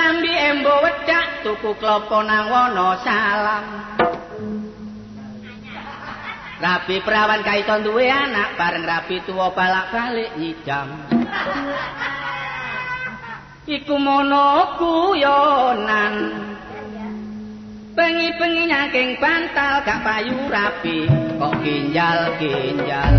klambi embo wedak tuku klopo nang wana salam. Rabi perawan kaiton duwe anak bareng rabi tuwa balak-balik nyidam. Iku mono guyonan. Bengi-bengi nyaking bantal gak payu rabi kok ginjal-ginjal.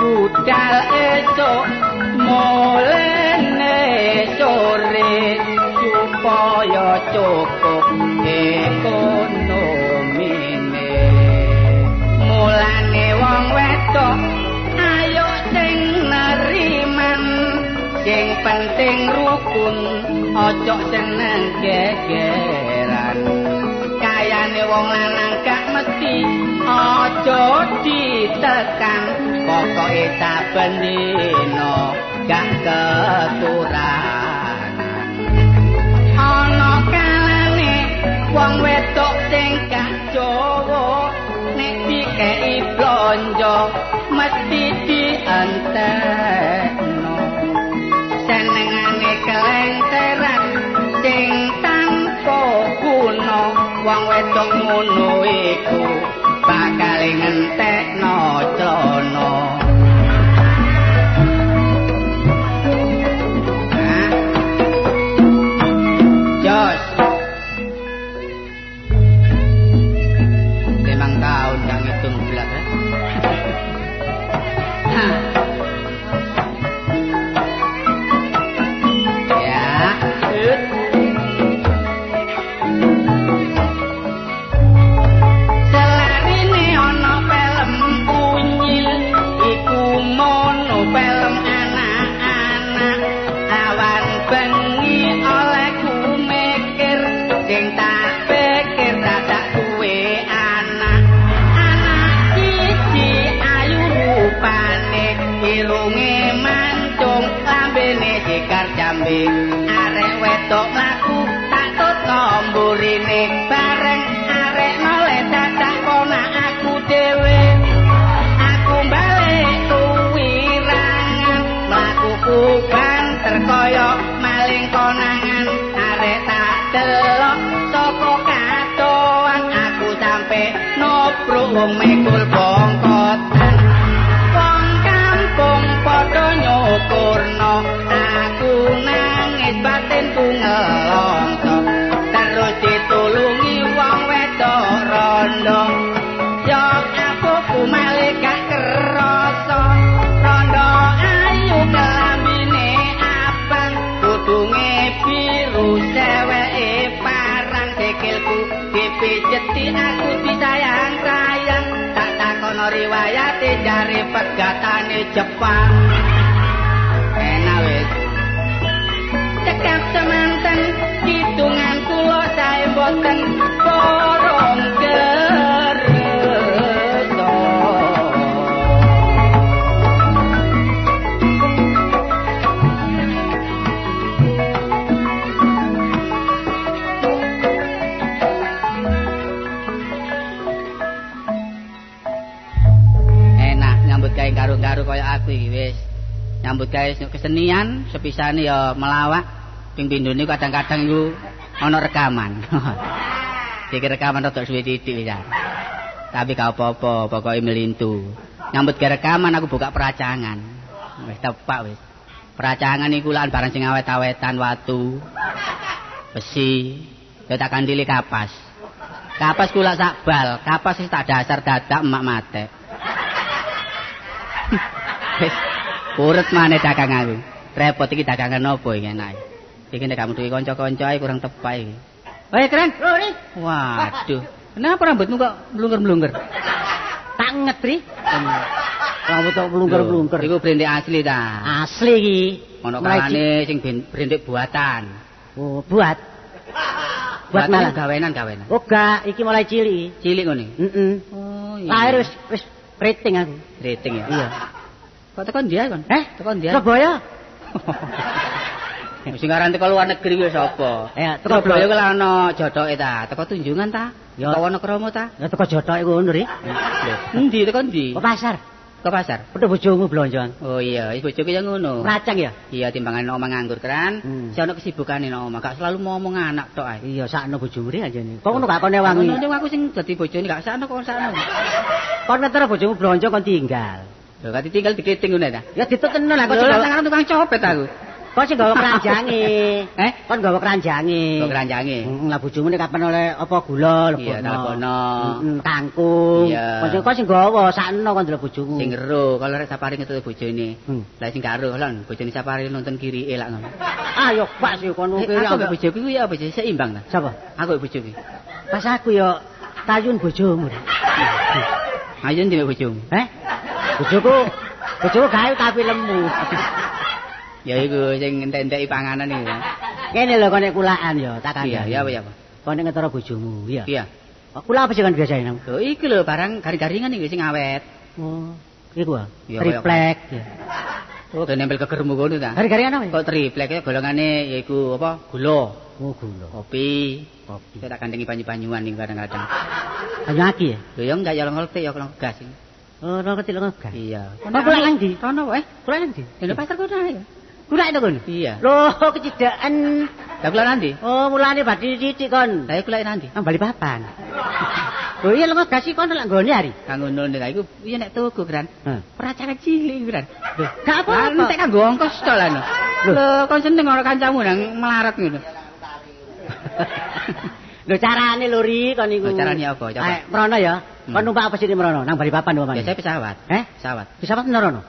Budal esok molene sore supaya cukup ekonomine. Mulane wong wedok ayo sing neriman, sing penting rukun, ojo seneng gegeran. Kayane wong lanang gak mesti ojo ditekan, pokoke saben dina gak keturanan. Ana kalane wong wedok sing gak jowo nek dikei blonjo mesti dientekno. Senengane kelenteran sing tanpa guna, wong wedok ngono iku bakal ngentekno clana. Jos 5 tahun yang hitung bulat ya. Arek wedok mlaku tak tutup mburine bareng arek noleh dadak konak aku dhewe. Aku balik kuwirangan mlakuku banter kaya maling konangan. Arek tak delok saka katoan aku sampe nobruk wong mekul bongkotan. Wong kampung padha nyukurno aku nangis batinku ngelongso, terus ditulungi wong wedok rondo. Yo aku malaikat kerasa rondo ayu kelambine abang kudunge pijeti aku disayang-sayang tak takono riwayate jare pegatane Jepang enak wis cekap semanten hitungan kula sae mboten porong kerso enak nyambut gawe karo-karo kaya aku iki wis nyambut gawe kesenian sepisane ya melawak ping pindhone kadang-kadang iku ana rekaman. Iki rekaman rada suwe titik ya. Tapi gak apa-apa, pokoke melintu. Nyambut gawe rekaman aku buka peracangan. Wis tepak wis. Peracangan iku lan barang sing awet-awetan watu. Besi, ya tak kandili kapas. Kapas kula sak bal, kapas wis tak dasar dadak emak mate. Wis urut maneh dagang aku. Repot iki dagangan opo iki enak. Iki nek kamu duwe kanca-kanca ae kurang tepak iki. Woi, Keren. Waduh. Kenapa rambutmu kok mlungker-mlungker? Tak ngetri. Rambut kok mlungker-mlungker. Iku brendek asli ta? Asli iki. Ono kalane sing brendek buatan. Oh, buat. Buat malah gawenan. Oh, gak, iki mulai cilik. Cilik ngene. Heeh. Oh, iya. Lahir wis rating aku. Rating ya? Iya. Kok tekan dia kon? Tekan dia. Surabaya. Sing aran teko luar negeri kuwi sapa? Teko Surabaya kuwi ana jothoke ta? Teko Tunjungan ta? Ya. Teko Wonokromo ta? Ya teko jothoke ngono ri. Endi teko ndi? Ke pasar. Ke pasar. Pedho bojomu blonjoan. Oh iya, wis bojoku ya ngono. Racang ya? Iya, timbangan omah nganggur kan. Si ana kesibukane nang omah, gak selalu ngomong anak tok ae. Iya, sakno bojomu ri anjene. Kok ngono gak kone wangi? Ngono aku sing dadi bojone gak sakno kok sakno. Kon ngetero bojomu blonjo kon tinggal. Lho, kate tinggal diketing ngono ta? Ya dituteno lah kok sing tukang copet aku. Kok sing gawa keranjange. Kon gawa keranjange. Gawa keranjange. Lah bojomu nek kapan oleh apa gula Iya, lebono. Kangkung. Kok sing gawa sakno kon delok bojomu. Sing ero, kalau rek Sapari ngetut bojone. Lah sing karo lon, bojone Sapari nonton kiri elak ngono. Ah yo pas yo kono kiri. Aku bojoku kuwi ya bojo seimbang ta? Sapa? Aku bojoku. Pas aku yo tayun bojomu. Ayun dhewe bojomu. Bojoku gawe tapi lemu. Ya iku sing entek-enteki panganan iki. Kene lho kon nek kulaan ya, tak kandhani. Iya, apa? Kon nek ngetara bojomu, iya. Iya. Kula apa sih kan biasane nang? Lho iki lho barang garing-garingan iki sing awet. Oh, iku ah. Ya, Triplek ya. Oh, nempel kegermu ngono ta? Garing-garingan apa? Kok triplek ya golongane yaiku apa? Gula. Oh, gula. Kopi. Kita tak kandengi banyu-banyuan iki kadang-kadang. Banyu aki ya? Lho ya enggak ya ngerti ya kalau gas. Oh, ora ngerti lho gas. Iya. Kok kula nang ndi? Kono wae. Kula nang ndi? Lho pasar kono ya. Kula itu kon? Iya. Loh, kecidakan. Lah kula nanti? Oh, mulane badhe titik kon. Lah kula nanti? Nang Balikpapan. Lho iya lho gas iki kon lak nggone hari. Kang ngono nek iku iya nek tuku Gran. Peracara cilik Gran. Lho, gak apa-apa. Entek kanggo ongkos tok lan. Lho, kon seneng ora kancamu nang melarat ngono. Lho carane lho ri kon iku. Carane apa? Coba. Mrono ya. Kon numpak apa sih mrono? Nang Balikpapan umpamane. Biasa pesawat. Pesawat. Pesawat mrono.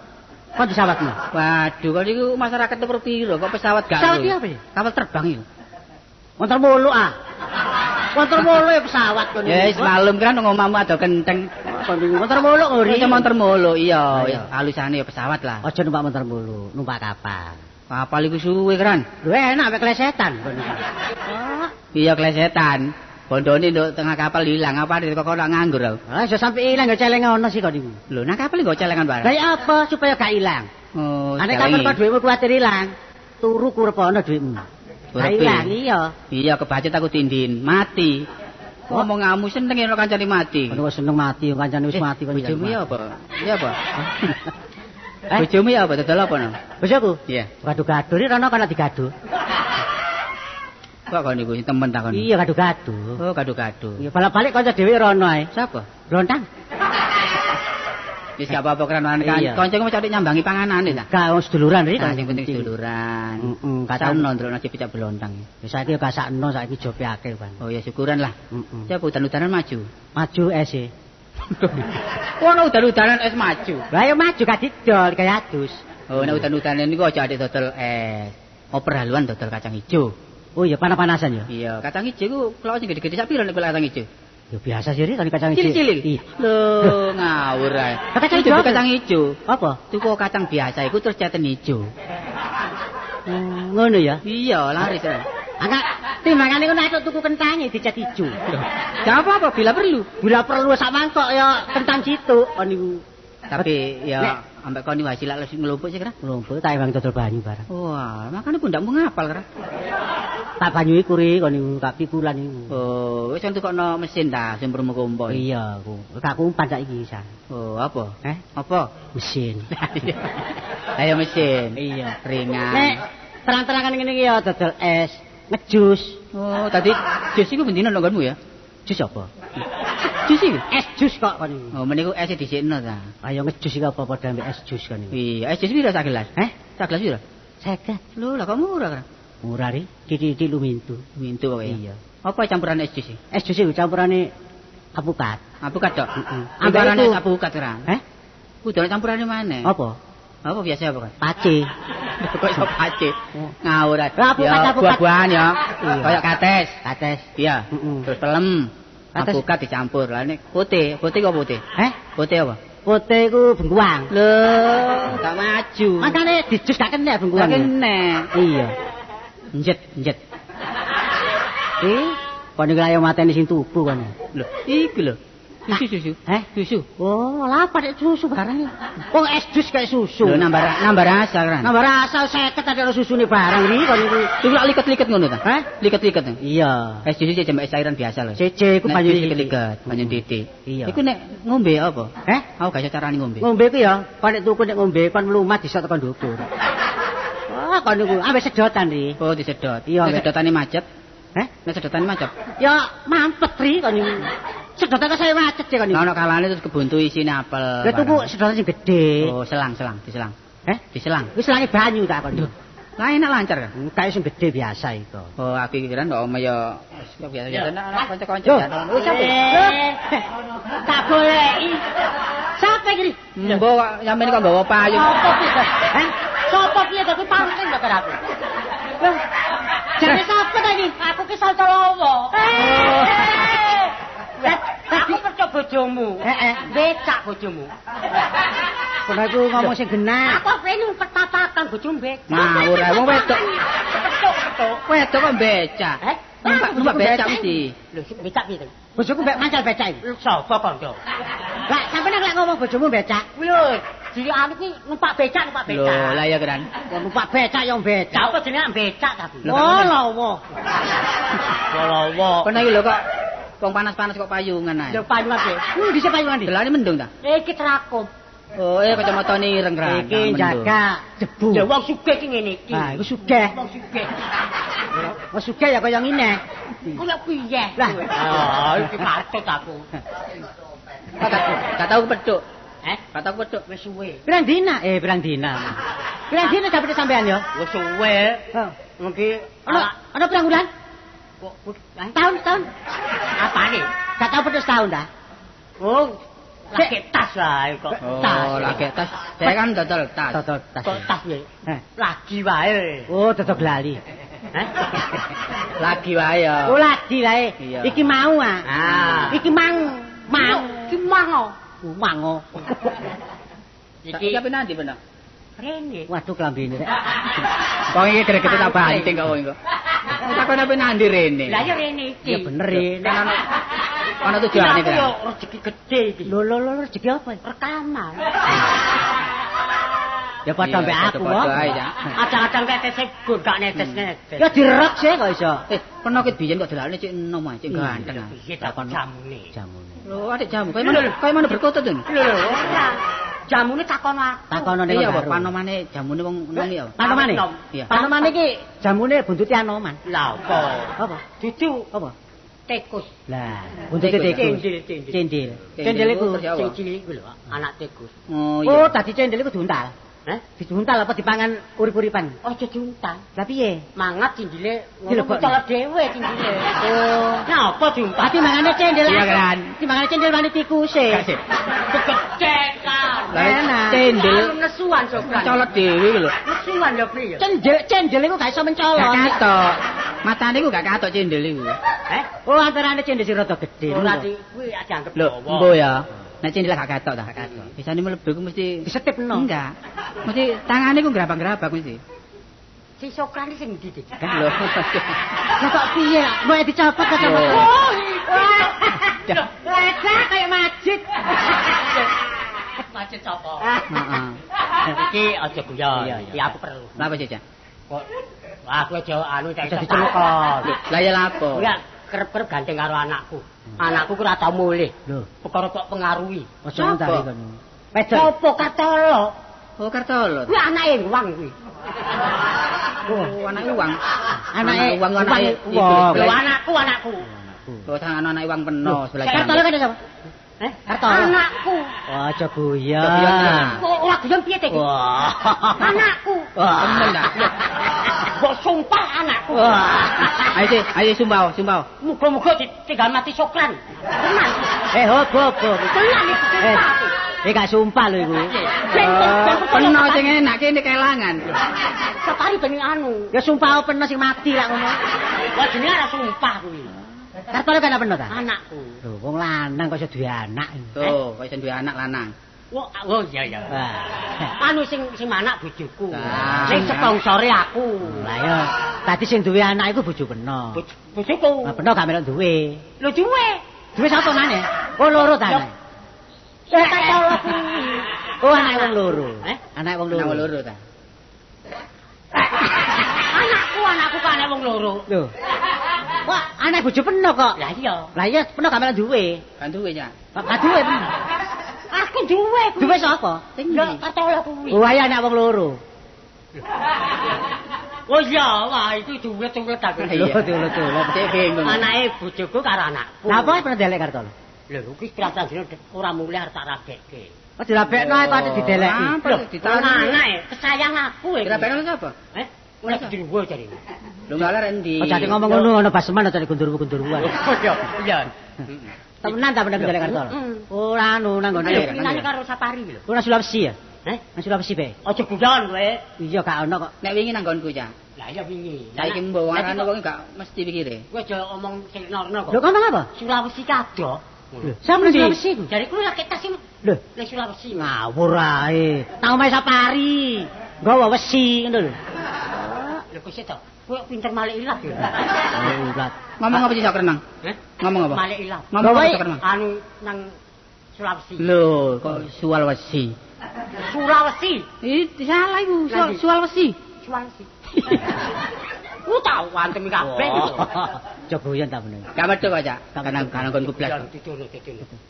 Kon pesawatmu. Waduh, kon iku masyarakat nomor piro kok pesawat gak. Pesawat iki apa ya? Kapal terbang iku. Montor mulu ah. Montor mulu ya pesawat kon. Ya wis malum kan ngomahmu ado kenceng. Montor mulu ngori. Montor mulu iya. Alusane ya pesawat lah. Aja numpak montor mulu, numpak kapal. Kapal iku suwe kan. Lho enak mek klesetan. Iya klesetan. Bondone nduk tengah kapal hilang apa kok ora nganggur. Ah iso sampe ilang ya celeng ono sih kok niku. Lho nang kapal kok celengan barang. Lah ya apa supaya gak ilang. Oh, ane kapal kok dhuwitmu kuwatir ilang. Turu kurep ana dhuwitmu. Gak ilang iya. Iya kebacet aku tindin, mati. Ngomong ngamu seneng yen kancane mati. Ono seneng mati kancane wis mati kok. Bojomu ya apa? Iya apa? Bojomu ya apa dodol apa no? Bojoku? Iya. Gadu-gadu ri rono kana digadu. Kok kon niku temen ta kon? Iya gadu-gadu. Oh, gadu-gadu. Iya balik-balik kanca dhewe rono ae. Sapa? Rontang. Wis gak apa-apa kerenan kan. Kancaku mau cari nyambangi panganane ta? Gak wong seduluran ri. Sing penting seduluran. Heeh, kasano ndelok nasi picak belontang. Ya saiki gak sakno saiki jope akeh, Bang. Oh ya syukuran lah. Heeh. Ya udan-udanan maju. Maju es e. Ono udan-udanan es maju. Lah ya maju gak didol kaya adus. Oh nek udan-udanan niku aja adik dodol es. Oper haluan dodol kacang ijo. Oh iya panas-panasan ya. Iya, kacang ijo ku kalau sing gede-gede sak piro nek kacang ijo? Ya biasa sih kan kacang ijo. Cilik-cilik. Iya. Lho, ngawur ae. Kacang ijo. Kacang ijo. Apa? Tuku kacang biasa iku terus ceten ijo. Ngono ya. Iya, laris. Angkat timbangane ngono aku tuku kentange dicat ijo. Gak apa-apa bila perlu. Bila perlu sak mangkok ya kentang situ kon niku. Tapi ya ambek kon wasilah wis ngelumpuk sih kira. Ngelumpuk tak emang dodol banyu barang. Wah, makane pundakmu ngapal kira. Tak banyu iku ri kon niku tak pikulan niku. Oh, wis entukno mesin ta sing bermukompo. Iya, aku. Tak kumpan saiki isa. Oh, apa? Apa? Mesin. Ayo mesin. Iya, ringan. Nek terang-terangan ngene iki ya dodol es, ngejus. Oh, tadi jus iku bendino nggonmu ya? Jus apa? Jus iki? Es jus kok kon niku. Oh, meniku es dhisikno ta. Ayo ngejus iki apa padha ambek es jus kon niku. Iya, es jus piro sak gelas? Sak gelas piro? 50. Lho, lah kok murah kan? Murah ri, titik lumintu. Mintu kok ya. Iya. Apa campuran es jus iki? Es jus iku campurane apukat. Apukat tok. Ambarane Ambarane apukat ora. Kudu campurane maneh. Apa? Apa biasa apa kan? Pace. Kok iso pace. Ngawur ae. Apukat. Buah-buahan ya. Kayak kates. Iya. Terus pelem. Apukat dicampur. Lah nek putih kok putih? Putih apa? Putih iku bengkuang. Lho, gak maju. Makane dijus gak kena bengkuang. Gak kena. Iya. Njet. Kon iki ayo mateni sing tubuh kon. Lho, iku lho. Susu. Susu. Oh, lha pada susu barang. Wong es jus kayak susu. Lho nambah rasa kan. Nambah rasa 50 ada susune barang iki kon iki. Iku lak liket-liket ngono ta? Liket-liket. Iya. Es jus iki jembek es cairan biasa lho. Cece iku banyu liket-liket, banyu titik. Iya. Iku nek ngombe apa? Aku gak iso carane ngombe. Ngombe ku ya, kon nek tuku nek ngombe kon mlumat disot tekan ndukur. Wah, kon niku ambek sedotan ri. Oh, disedot. Iya, nek sedotane macet. Nek sedotane macet. Ya mampet ri kon niku. Sedotan saya macet ya kon niku. Ono kalane terus kebuntu isine apel. Lah tuku sedotan sing gedhe. Oh, selang, diselang. Diselang. Wis selange banyu tak kon. Lah enak lancar kan? Kayak sing gedhe biasa iku. Oh, aku kira ndok oma ya biasa-biasa nek kanca-kanca jalan. Wis sampe. Tak goleki. Sampe iki. Mbok sampeyan kok nggawa payung. Sopo piye? Sopo piye dadi pancing kok karo aku. Jane sapa ta iki? Aku ki Salcolowo. Aku percaya bojomu. Becak bojomu. Kok aku ngomong sing genah. Aku pengen petapakan bojomu becak. Ngawur ae wong wedok. Wedok kok becak. Numpak becak mesti. Lho, becak piye to? Bojoku mbek mancal becak iki. Sapa kandha? Lah, sampeyan lek ngomong bojomu becak. Lho, diri anu ki numpak becak. Lho, lah ya kan. Numpak becak yo becak. Apa jenenge becak ta? Oh, lawo. Kono iki lho kok wong panas-panas kok payungan ae. Lho payungan piye? Dise payungan ndi? Delane mendung ta? Iki terakum. Oh, kacamatane ireng-ireng. Iki jaga debu. Ya wong sugih ki ngene iki. Ah, iku sugih. Wong sugih. Wong sugih ya kaya ngene. Kaya piye? Lah, iki patut aku. Gak tau pedhuk. Gak tau pedhuk wis suwe. Pirang dina? Pirang dina. Pirang dina dapet sampean ya? Wis suwe. Mungkin ana pirang bulan? Tahun. Apane? Gak tau pedhus tahun dah. Oh, lagi tas wae kok. Oh, lagi tas. Saya kan dodol tas. Dodol tas. Kok tas piye? Lagi wae. Oh, dodol glali. Lagi wae ya. Oh, lagi wae. Iki mau Iki mang. Iki mango. Mango. Iki apa nanti bener? Rene. Waduh klambine rek. Kok iki gere-gere tak banting kok kok. Takon apa nanti Rene? Lah ya Rene iki. Ya bener Rene. Ana tujuane kan. Yo rezeki gede iki. Lho rezeki apa? Rekaman. Ya padha mbek aku kok. Acang-acang tetes gur gak netes-netes. Ya direk sih kok iso. Penokit biyen kok delane cek enom ae, cek ganteng. Piye takon jamune? Lho, adik jamu. Kayak mana berkotut to? Lho, ora. Jamune takono aku. Takono nek iya apa panomane jamune wong enom ya. Panomane? Iya. Panomane iki jamune buntuti anoman. Lah apa? Apa? Dudu apa? Tikus. Lah, buntute tikus. Cendil. Cendil iku cilik iku lho, anak tikus. Oh iya. Oh, dadi cendil iku diuntal. Diuntal apa dipangan urip-uripan? Oh, diuntal. Lah piye? Mangat cendile ngono colok dhewe cendile. Oh. Nah, apa diuntal? Dadi mangane cendil. Iya kan. Dimangane cendil wani tikuse. Kegecekan. Lah cendil nesuan sokan. Colok dhewe lho. Nesuan lho priyo. Cendil iku gak iso mencolok. Gak ketok. Matane iku gak katok cendel iku. Oh, antarane cendel sing rada gedhe. Ora kuwi dianggep lho, dawa. mbo ya. Nek cendel gak katok ta? Bisane mlebu iku mesti disetipno. Enggak. Mesti tangane iku grabak-grabak mesti. Si Sokrane sing ndi iki? Lho. Lah kok piye? Mau dicopot kok copot. Lecah kayak majid. Macet apa? Heeh. Iki aja guyon. Iki aku perlu. Lha apa Cecak? Kok aku aja anu cek diceluk. Lah ya lapo? Ya kerep-kerep gandeng karo anakku. Anakku ku ora tau mulih. Lho, Perkara kok pengaruhi. aja ngentari kono. Wedok. Sopo Kartolo? Oh, Kartolo. Kuwi anake Wang kuwi. Oh, anak uang. Anake uang anake wong. Lho anakku. Oh, tangan anak uang penuh sebelah Kartolo kan sapa? Kartolo. Anakku. Oh, aja guyon. Kok ora guyon piye teh? Wah. Anakku. Temen dah. Kok sumpah anakku. Ayo sumpah. Muga-muga ditinggal mati Sokran. Tenan. Hop. Tenan iki sumpah. Gak sumpah lho iku. Penuh sing enak kene kelangan. Separi ben anu. Ya sumpah peno sing mati lak ngono. Wah jenenge ora sumpah kuwi. Kartolo kan peno ta? Anakku. Lho, wong lanang kok iso duwe anak. Tuh, kok iso duwe anak lanang. Oh iya. Wah. Anu sing anak bojoku. Ah. Sing sponsore aku. Lah ya, tadi sing duwe anak iku bojo peno. Bojoku. Lah peno gak melok duwe. Lho duwe. Duwe sapa maneh? Oh, loro ta. Kartolo kuwi. Oh, anak wong loro. Anak wong Anak loro. loro ta. Anakku kok anak wong loro. Lho. Wah, anak bojo peno kok. Lah iya. Lah iya peno gak melok duwe. Kan duwe ya. Gak duwe peno. Aku duwe. Duwe sapa? Lho Kartolo kuwi. Oh, ayo anak wong loro. Oh iya, wah itu duwe-duwe aku. Lho, tulut. Cek bingung. Anake bojoku karo anakku. Lah apa peno delek Kartolo? Lho kuwi pirang dina ora mulih arep tak ragekke. Oh, dirabekno kok ate dideleki. Apa ditaruh? Anake kesayang aku iki. Dirabekno sapa? Mulai diruwo jare. Lho ngalar endi? Oh, jadi ngomong ngono ana baseman aja gundur-gunduruan. Iya. Temenan ta bener delek Kartolo? Ora anu nang ngene. Pinane karo Sapari lho. Ora Sulawesi ya? Nang Sulawesi be. Aja guyon kowe. Iya gak ono kok. Nek wingi nang nggonku ya. Lah iya wingi. Saiki mbok arane wong gak mesti pikire. Kowe aja omong sing norno kok. Lho ngomong apa? Sulawesi kadok. Sampe Sulawesi ku. Jare kuwi lak tas sing Lho, ning Sulawesi. ngawur ae. Tau omahe Sapari. Nggawa wesi ngono lho. Lho kok sih to? Kowe pinter malik ilat ya. Oh, ulat. Ngomong apa sih sak renang? Ngomong apa? Malik ilat. Ngomong apa sak renang? Anu nang Sulawesi. Lho, kok Sulawesi. Sulawesi. Ih, salah iku. Sulawesi. Sulawesi. Ku tau antem kabeh. Coba yen ta bener. Gak medhok kok, Cak. Kanang nggonku blas. Didono.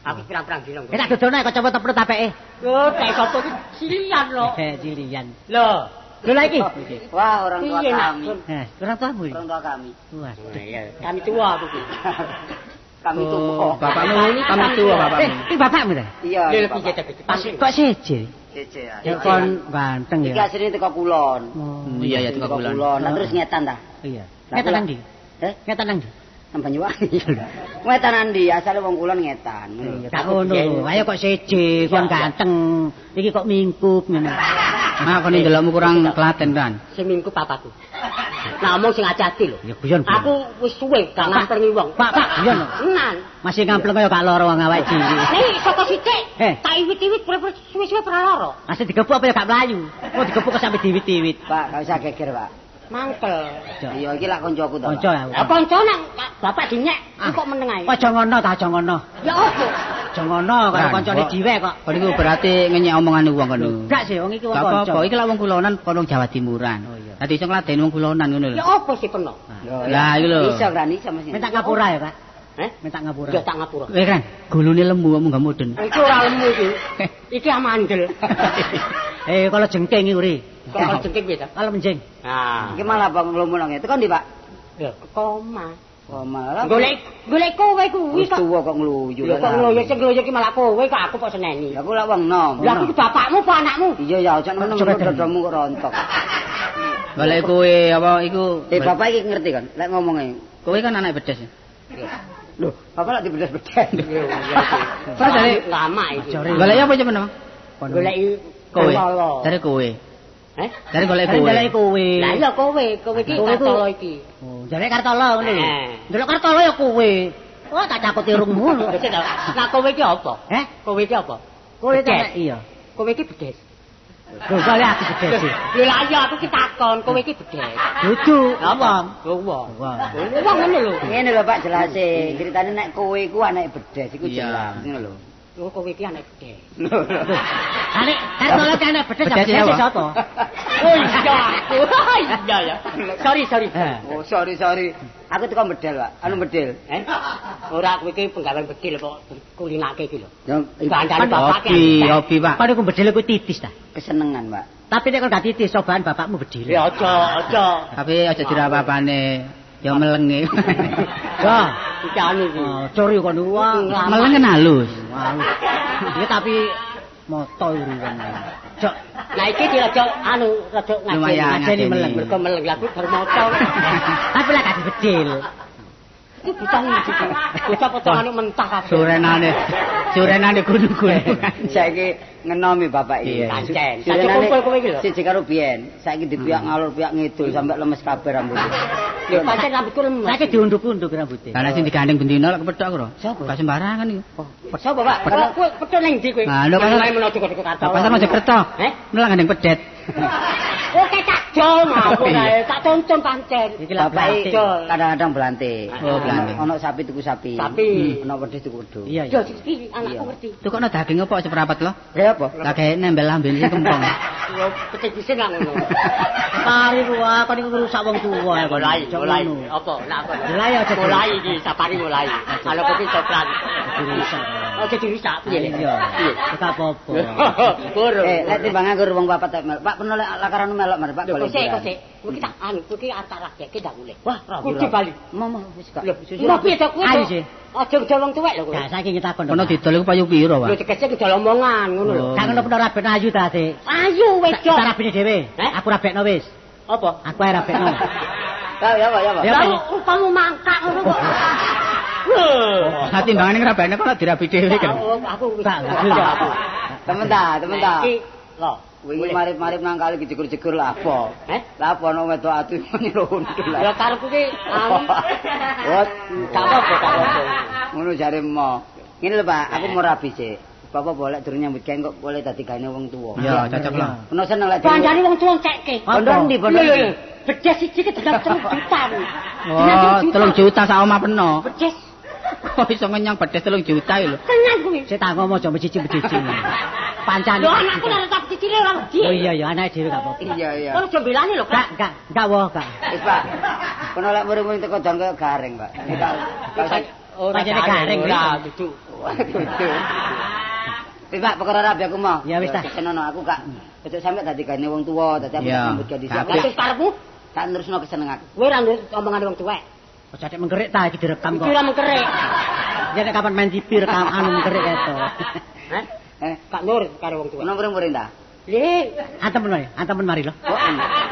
Aku pirang-pirang dina. Tak dodono kok coba tepet tapeke. Yo, tek sapa iki silian lho. Cilian. Lho, Lho lha iki. Wah, orang tua Iya, kami. Orang tuamu iki. Orang tua kami. Wah. iya, kami tua aku iki. Kami tua. Oh, bapakmu, kami tua bapakmu. Iki bapakmu ta? Iya. Lho Bapak. piye to? Pas Kok seje? Cece ya. Ya kon ganteng Iki ya. asline teko kulon. Oh, Iya ya teko Teko kulon. Nah, terus ngetan ta? iya. Lah, Ngetan nang ndi? Ngetan nang ndi? Nang Banyuwangi. Ngetan ndi? Asale wong kulon ngetan. Tak ngono. Ayo kok seje, kon ganteng. Iki kok mingkup ngene. Nah, kon ndelokmu kurang telaten kan. sing minggu papaku. Nah, omong sing ati lho. Ya guyon. Aku wis suwe gak ngamplengi wong. Pak, guyon. Tenan. Masih ngampleng kaya gak lara wong awake dhewe. Nih, saka sithik. Eh. Tak iwit-iwit suwe-suwe ora lara. Masih digepuk apa ya gak mlayu. Oh digepuk kok sampe diwit-diwit. Pak, gak usah geger, Pak. Mangkel. Iya, iki lak koncoku to. Kanca ya. Lah kanca nang bapak dinyek kok meneng ae. Aja ngono ta, aja ngono. Ya opo? Aja ngono karo kancane dhewe kok. Kon iku berarti ngenyek omongane wong kono. Enggak sih, wong iki wong Gak kanca. apa-apa, iki lak wong kulonan, kon wong Jawa Timuran. Oh, iya. Dadi iso ngladeni wong kulonan ngono lho. Ya opo sih peno? Lah, iku lho. Iso kan iso mesti. Minta ngapura ya, Pak. Minta ngapura. Ya tak ngapura. Kowe kan gulune lembu omong gak mudun. Iki ora lemu iki. Iki amandel. Kalau jengking iki uri. Kok jengking piye ta? Kalau menjeng. Nah, Iki malah Bang nglomo nang ngene. Tekan ndi, Pak? ya koma. Oh, malah. Golek kowe kuwi Wis tuwa kok ngluyu. Ya kok ngoyo sing ngoyo iki malah kowe kok aku kok seneni. Ya aku lak wong nom. Lah iki bapakmu apa anakmu? Iya ya, ojo nemen dodomu kok rontok. Golek kowe apa iku? Bapak iki ngerti kan? Lek ngomongnya. Kowe kan anak bedes. Loh, bapak lak dibedes-bedes. Terus dari lama iki. Golek apa jeneng? Golek Kowe. Dari kowe. Jare golek kowe. Golek kowe. Lah iya kowe iki Kartolo iki. Oh, jare Kartolo ngono lho. Ndelok Kartolo ya kowe. Oh, tak cakuti irungmu lho. Nah kowe iki apa? Kowe iki apa? Kowe iya. Kowe iki bedes. Lho kali aku bedes. Lho lah iya aku ki takon, kowe iki bedes. Dudu, wong. Wong ngono lho. Ngene lho Pak jelase, critane nek kowe iku anake bedes iku jelas ngono lho. Oh kowe iki anak bedes. Anek Kartolo ki anak bedes bedes sapa? Oh iya aku. Iya ya. Sorry. Oh sorry. Aku teko bedel, Pak. Anu bedel. Ora kowe iki penggawean bedil kok kulinake iki lho. Ya Kandhane bapak hobi, Pak. Padahal ku bedil ku titis ta. kesenengan, Pak. Tapi nek kok gak titis cobaan bapakmu bedil. Ya aja. Tapi aja dirapa-apane. Ya melenge. Ya, iki anu iki. Curi kon uang. Meleng kan halus. Dia tapi moto urian. Cok. Lah iki dirajak rada ngajeni meleng. Mergo meleng lah kuwi bar moto. Tapi lah gak bedil. Iki bocah iki. Bocah potongane mentah kabeh. Surenane gunung-gunung. Saiki ngenomi bapak iki. Pancen. Saiki kumpul kowe iki lho. Siji karo biyen. Saiki dipiak ngalur piak ngidul sampai lemes kabeh rambutnya. Ya pancen rambutku lemes. Saiki diunduk-unduk rambutnya. Karena sing digandeng bendina lek kepethuk karo. Sopo? Gak sembarangan iki. Sapa, Pak? Karena kowe petuk ning ndi kowe? Nah, lho kan menawa cukup kartu. pasar Mojokerto. Melang gandeng pedet. Oke tak jol ngawur ae. Tak tonton pancen. Iki lah Bapak iki jol. kadang-kadang belante. Oh, belante. Ono sapi tuku sapi. Ono wedhus tuku wedhus. Iya. Yo iki anakku ngerti. Tukokno daging apa seperapat lo? Ya apa? Lah gawe nembel lambene sing kempong. Yo pecah disin lah ngono. Mari ruwa kon iki ngrusak wong tuwa. Mulai. Apa? Nak apa? Mulai aja. Mulai iki sapari mulai. Kalau kopi coklat. Dirusak. Oke dirusak piye? Iya. Ora apa-apa. Guru. Lek timbang nganggur wong papat tek melok. Pak peno lek lakaran melok Mas, Pak. Kok. Kowe tak anu, kowe iki arep rakyake ndak boleh. Wah, kudu bali. Mama wis gak. Lho piye to kowe? Ayo sih. Aja gedhe wong tuwek lho kowe. Nah, saiki ngetakon. Kono didol iku payu piro, Lho Pak? tegese gedhe omongan ngono lho. Gak ngono peno raben ayu ta, Sik. Ayo wis Cara rabene dhewe. Aku rabekno wis. Apa? Aku ae rabekno. Ya, Pak. Ya, Lah upamu mangkak ngono kok. Lah timbangane ngrabane kok dirabi dhewe kan. Aku wis Gak. Temen ta. Iki lho. Wingi marip-marip nang kali dijegur-jegur lah apa? Lah apa ono wedok atu nyelundul lah. Ya karepku ki anu. Wot, Gak apa-apa. ngono jare mo. Ngene lho Pak, aku mau rabi sik. Bapak boleh durung nyambut gawe kok boleh dadi gane wong tuwa. Ya, cocok lah. Peno seneng lek Kancane wong tuwa cekke. Pondok ndi pondok? Bedes siji ki dedap 3 juta. Oh, 3 juta sak omah peno. Bedes. Kok iso ngenyang bedes 3 juta lho. Tenan kuwi. Sik tak ngomong aja mecici-mecici. Pancane. Lho anakku ora tak cicile ora wedi. Oh iya ya, anake dhewe gak apa-apa. Iya. Kon aja belani lho, Kak. Gak woh, Kak. Wis Pak. Peno lek muring-muring teko jan kaya garing, Pak. Pancene garing ora dudu. Wis Pak, perkara rabi aku mau. Ya wis ta. Senono aku gak cocok sampe dadi gane wong tuwa, dadi aku sambut gawe dhisik. Lah terus karepmu? Tak nerusno keseneng aku. Kowe ora nurut omongane wong tuwek. Aja nek mengkerik ta iki direkam kok. Iki ora mengkerik. Ya nek kapan main TV rekam anu mengkerik eto. Kak nurut karo wong tuwek. Ono muring-muring ta? Le, Antemen mari lho.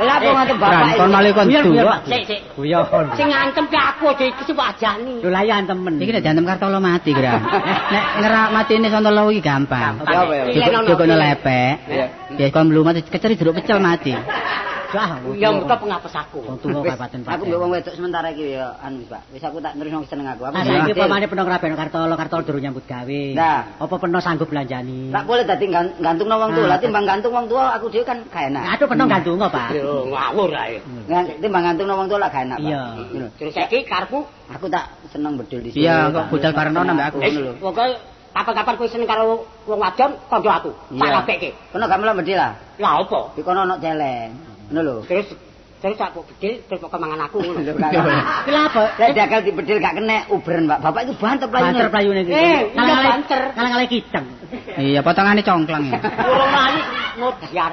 Lah apa ngantem bapak Kon malih kon duwe. sik. Guyon. Sing ngantem ki aku aja iki sing wajani. Lho lah ya antemen. Iki nek jantem Kartolo mati, Gra. Nek ngerak matine Sontolo iki gampang. Ya apa ya? Jogono lepek. Ya kon mlumat keceri jeruk pecel mati. Wah, Ya mergo pengapes aku. wong tuwa kabupaten Aku mbek wong wedok sementara iki ya anu Pak. Wis aku tak nerusno keseneng aku. Nah, saiki pamane peno ngrabekno Kartolo durung nyambut gawe. Nah. Apa peno sanggup belanjani? Tak boleh dadi gantungno wong tuwa. Lah timbang gantung wong tuwa aku dhewe kan gak enak. Aduh peno gandungo, Pak. Yo ngawur ae. Timbang gantungno wong tuwa lah gak enak, Pak. Iya. Terus saiki karepmu Aku tak seneng bedol di sini. Iya, kok budal Karno nambah aku. pokoke kapan-kapan kowe seneng karo wong wadon kandha aku. Tak rabekke. Kono gak melok bedil lah. Lah apa? Di kono ono celeng. Ngono lho. Terus aku bedil terus kok mangan aku ngono. Ki lha apa? Lek dagal dibedil gak kena ubren, Pak. Bapak itu banter Banter playune. playune iki. Iya banter. Kalang-kalang kiteng. Iya, potongane congklang ya. Urung lali ngodyar.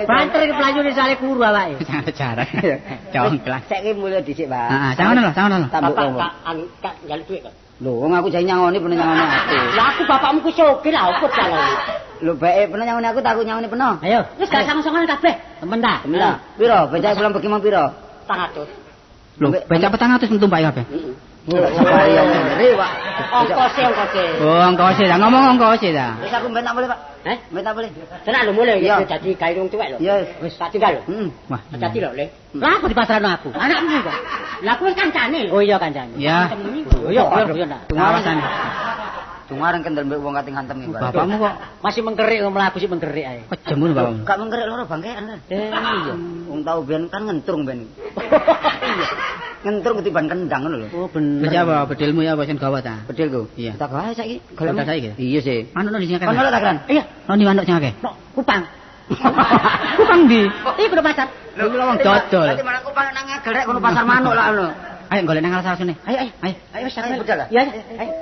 Banter iki playune sale kuru awake. Jangan jarak. Congklang. Saiki mulai dhisik, Pak. Heeh, jangan lho. Tambuk Bapak wong. tak njaluk duit kok. Lho, wong aku jane nyangoni peno nyangoni aku. Lah aku bapakmu ku sugih lah opo jalane. Lho, bae peno nyangoni aku tak aku nyangoni peno. Ayo, Wis gak sang-sangan kabeh. temen ta? Temen lah. Piro? Becak pulang pergi mau piro? 400. Lho, becak 400 entum Pak kabeh. Safari yang ngeri, Pak. Ongkose. Oh, ongkose ta. Ngomong ongkose ta. Wis aku mbet tak boleh, Pak. Mbet tak boleh. Tenan lho mulai dadi gawe wong tuwek lho. Iya. Wis tak tinggal lho. Wah, Hati lho, Le. Lah apa dipasrahno aku? Anakmu kok. Lah aku wis kancane. Oh iya kancane. ya. Oh iya, biar nak. Pengawasan. Dungareng kendel mbek wong kating hantem iki, Pak. Bapakmu kok Masih mengkerik mlaku sih mengkerik ae. kejam ngono bapakmu. Gak mengkerik loro bangkean kan. Iya. Wong tau ben kan ngentrung ben. Ngentrung ketiban kendang ngono lho. Oh bener. Wis apa bedilmu ya apa sing gawa ta? Bedilku. Iya. Tak gawe saiki. Golek saiki. Iya sih. Anu di sini Kon oleh tak kan? Iya, Noni manuk sing akeh. kupang. Kupang ndi? Iki kudu pasar. Lha kula wong dodol. Dadi malah kupang nang ngegelek kono pasar manuk lah ngono. Ayo golek nang alas sini. Ayo. Ayo wis sampe budal lah. Iya. Ayo.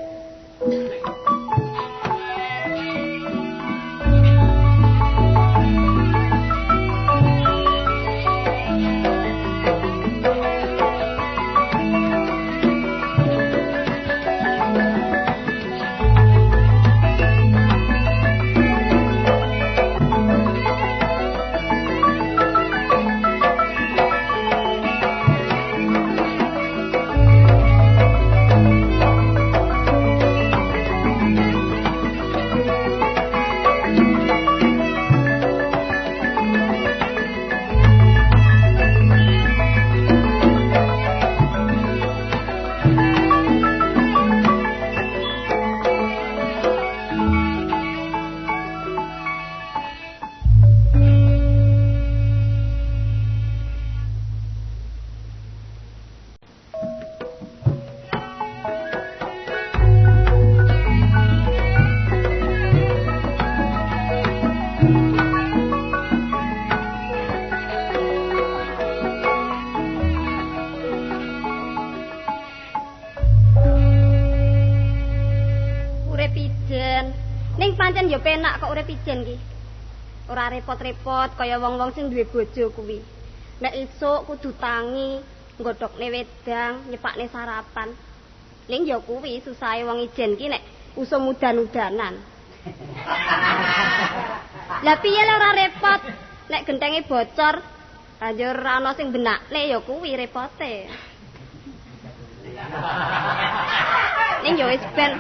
Pancen ya penak kok urip ijen ki. Ora repot-repot kaya wong-wong sing duwe bojo kuwi. Nek esuk kudu tangi, nggodhokne wedang, nyepakne sarapan. Ning ya kuwi susahe wong ijen ki nek usum udan-udanan. Lah piye lek ora repot? Nek gentenge bocor, banjur ana sing benakne ya kuwi repote. Ning ya wis ben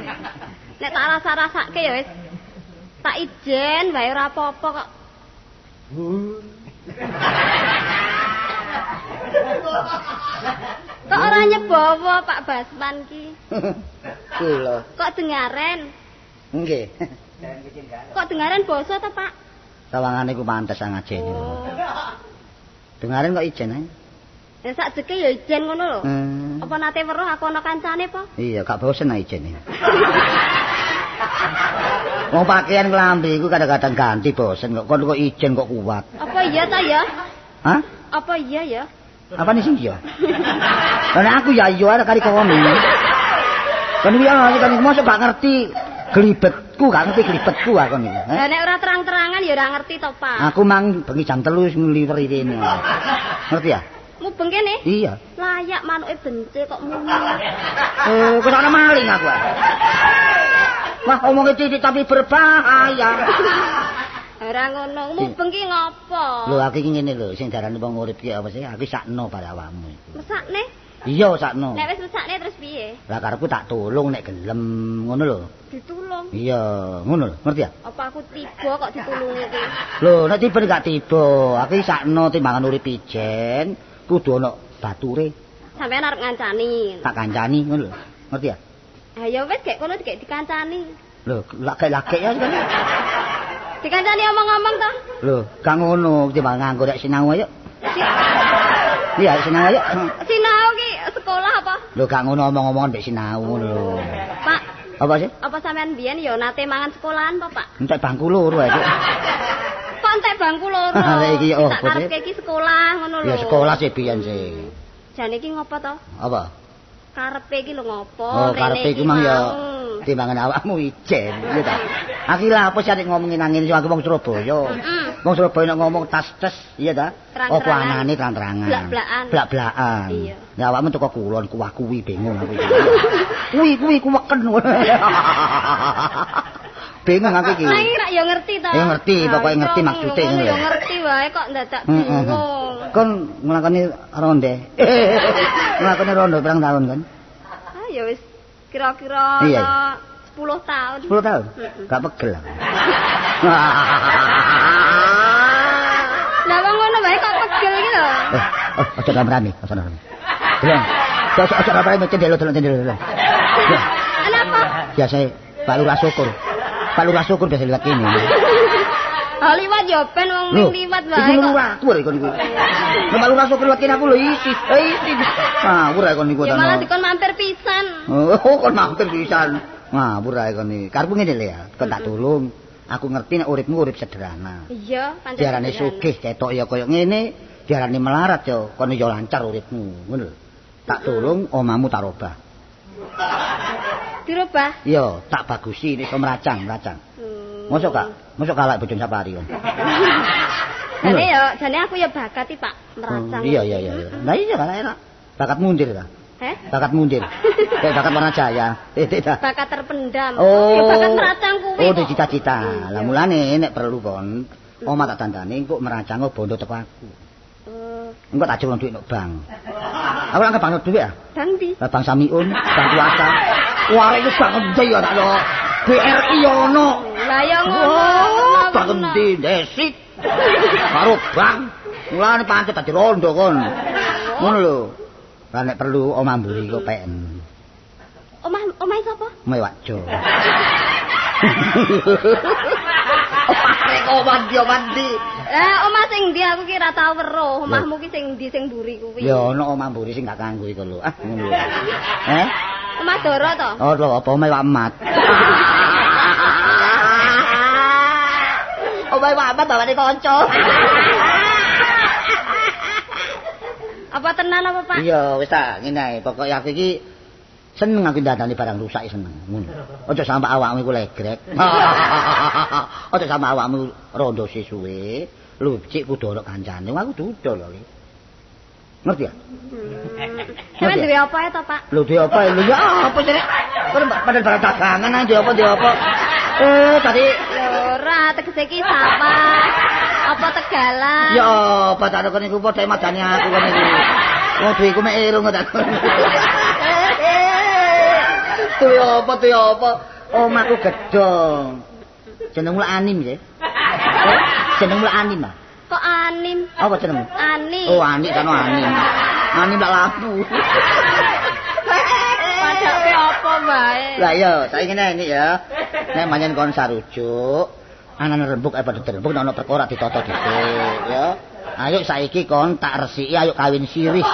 nek tak rasa-rasake ya wis tak ijen wae ora apa-apa kok. Kok ora nyebowo Pak Basman ki? Kula. Kok dengaren? Nggih. Kok dengaren basa to, Pak? Sawangane ku pantes ngajeni. Dengaren kok ijen ae. Ya sak jeke ya ijen ngono lho. Apa nate weruh aku ana kancane po? Iya, gak bosen ae ijen. Wong pakaian klambi iku kadang-kadang ganti bosen kok kon kok ijen kok kuat. Apa iya ta ya? Hah? Apa iya ya? Apa nih sih ya? Karena aku ya iya ada kali kawan ini. Kan dia kan mosok gak ngerti glibetku, gak ngerti glibetku aku nih. Lah nek ora terang-terangan ya ora ngerti to, Pak. Aku mang bengi jam 3 wis ngliwer kene. Ngerti ya? Mubeng kene? Iya. Layak manuke bence kok muni. Kok ana maling aku. Wah, omongnya titik tapi berbahaya. Ora ngono, mubeng ki ngopo? Lho, aku iki ngene lho, sing darane wong urip ki apa sih? Aku sakno pada awakmu iku. Mesakne? Iya, sakno. Nek wis mesakne terus piye? Lah karepku tak tulung nek gelem, ngono lho. Ditulung. Iya, ngono lho, ngerti ya? Apa aku tiba kok ditulungi ki? Lho, nek tiba gak tiba, aku iki sakno timbangan urip ijen, kudu ana bature. Sampeyan arep ngancani. Tak kancani ngono lho. Ngerti ya? Ha ya wis gek kono dikek dikancani. Lho, lagek-lagek ya kan. Dikancani omong-omong to? Lho, gak ngono, timbang nganggo rek sinau ayo. Iya, sinau ayo. Sinau ki sekolah apa? Lho, gak ngono omong-omongan mbek sinau ngono lho. Pak, Apa sih? apa sampean biyen ya nate mangan sekolahan apa, Pak? Entek bangku loro ae. Kok entek bangku loro? Lah iki Tak karepke iki sekolah ngono lho. Ya sekolah sih biyen sih. Jane iki ngopo to? Apa? Karepe iki lho ngopo? Oh, karepe iki mang ya mau. timbangan awakmu ijen, iya ta. Aku lah apa sih arek ngomongin nang ngene aku wong Surabaya. Wong Surabaya nek ngomong tas-tes, iya ta? Apa anane terang-terangan. Blak-blakan. Blak-blakan. Iya. Ya awakmu teko kulon kuwi bingung aku iki. Kuwi kuweken. Bingung aku iki. Lah ora ya ngerti to. Ya ngerti, pokoke ngerti maksude ngono Ya lho. ngerti wae kok ndadak bingung. Kon nglakoni ronde. Nglakoni ronde pirang tahun kan? Ah ya wis kira-kira 10 tahun. 10 tahun? Gak pegel aku. Lah wong ngono wae kok pegel iki lho. Aja ramrami, aja ramrami. Delon. Aja ramrami cendelo. Kenapa? Biasa Pak Lurah Syukur. Pak Lurah Syukur biasa liwat kene. Oh liwat ya ben wong ning liwat wae. Iki lurah tuwa iki niku. Nek Pak Lurah Syukur liwat kene aku lho isi. Ngawur ae kon niku. Ya malah dikon mampir pisan. Oh, kon mampir pisan. Ngawur ae kon iki. Karepku ngene lho ya, kon tak tulung. Aku ngerti nek uripmu urip sederhana. Iya, pancen. Diarani sugih ketok ya kaya ngene, diarani melarat ya kono ya lancar uripmu, ngono lho. Tak tulung omamu tak robah. Dirubah? Iya, tak bagusi iso meracang. Mosok kalak bojone Sapari kon. Jane aku ya bakat Pak, meracang. Iya. Lah iya kan enak. Bakat mundir ta? Bakat mundir. Kayak bakat warna jaya. Bakat terpendam. Oh, bakat meracang kuwi. Oh, cita-cita. Lah mulane nek perlu kon, oma tak dandani engko meracang bondo teko aku. Engko tak jolong dhuwit nang bank. Aku lak bank dhuwit ya? Bank ndi? Bank Samiun, bank kuasa. Wah, itu bank endi ya tak lo. BRI ono. Lah ya ngono. Bank endi desit. Karo bank. Mulane pancet dadi rondo kon. Ngono lho. Lah nek perlu omah mburi kok PN. Omah sapa? Omah Wakjo. Mandi. Lah omah sing ndi aku ki ora tau weruh. Omahmu ki sing ndi sing mburi kuwi? Ya ono omah mburi sing gak kanggo iku lho. Ngono lho. Omah Doro to? Oh, lho apa omah Wamat. Omah Wamat bawane kanca. Apa tenan apa, Pak? Iya, wis tak ngene ae. Pokoke aku iki seneng aku ndandani barang rusak seneng. Ngono. Aja sampe awakmu iku legrek. Aja sampe awakmu rondo sesuwe, lucik kudu ono kancane. Aku dudol lho iki. Ngerti ya? Sampe duwe apa ya to, Pak? Lho duwe apa? Lho ya apa sih? Kon padahal barang dagangan nang duwe apa? Tadi ora tegese ki sawah. Apa Tegalan? Ya, apa tak kon niku padha madani aku kon niku. Wong duwe iku mek irung tak. Tuh apa? Omahku gedhong. Jenengmu Anim ya? Jenengmu Anim ah? Kok Anim? Apa jenengmu? Ani. Oh, Ani kan Anim. Anim lak lampu. Padahal apa bae? Lah iya, saiki ngene ya. Nek manjen kon sarujuk, anane rembug pada rembug ana perkara ditata dhisik ya. Ayo saiki kon tak resiki ayo kawin sirih.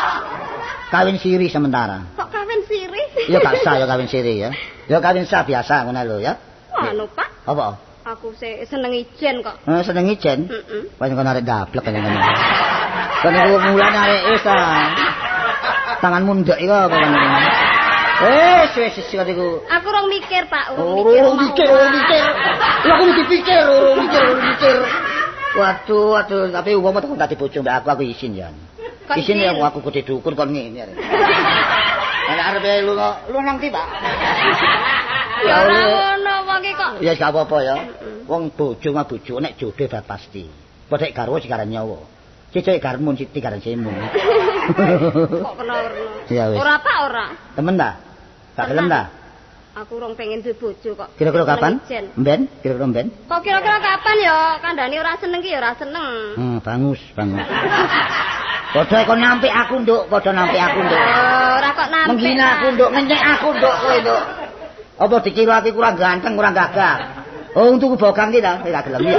Kawin sirih sementara. Kok kawin sirih? Ya gak sah ya kawin sirih ya. Ya kawin sah biasa ngono lho ya. Anu, Pak. Apa? Aku seneng ijen kok. Seneng ijen? Heeh. Pancen kon arek dablek kan ngono. Kon iku mulane arek wis tangan mundhak iku apa kan. Wis kok iku. Aku rong mikir, Pak. Mikir. Lah aku mikir. Waduh, tapi umpama tak dadi bojo mbak aku isin ya. Isin ya aku kudu dukun kon ngene arek. Nek arep lu nang ndi, Pak? Ya ngono wong kok. Ya gak apa-apa ya. Wong bojo mah bojo nek jodoh bar pasti. Padha garwa sikaran nyawa. Cecek garmun siti karan semu. Kok kena werna. Ya wis. Ora Pak ora. Temen ta? Gak gelem ta? Aku rong pengen duwe bojo kok. Kira-kira kapan? Mben? Kira-kira mben? Kok kira-kira kapan ya? Kandhane ora seneng ki ya ora seneng. Bangus. Padha kon nampik aku, Nduk. Ora kok nampik. Menghina aku, Nduk. Ngenyek aku, Nduk, kowe, Nduk. Apa dikira aku kurang ganteng, kurang gagah? Oh, untuk bogang ki ta? Ora gelem ya.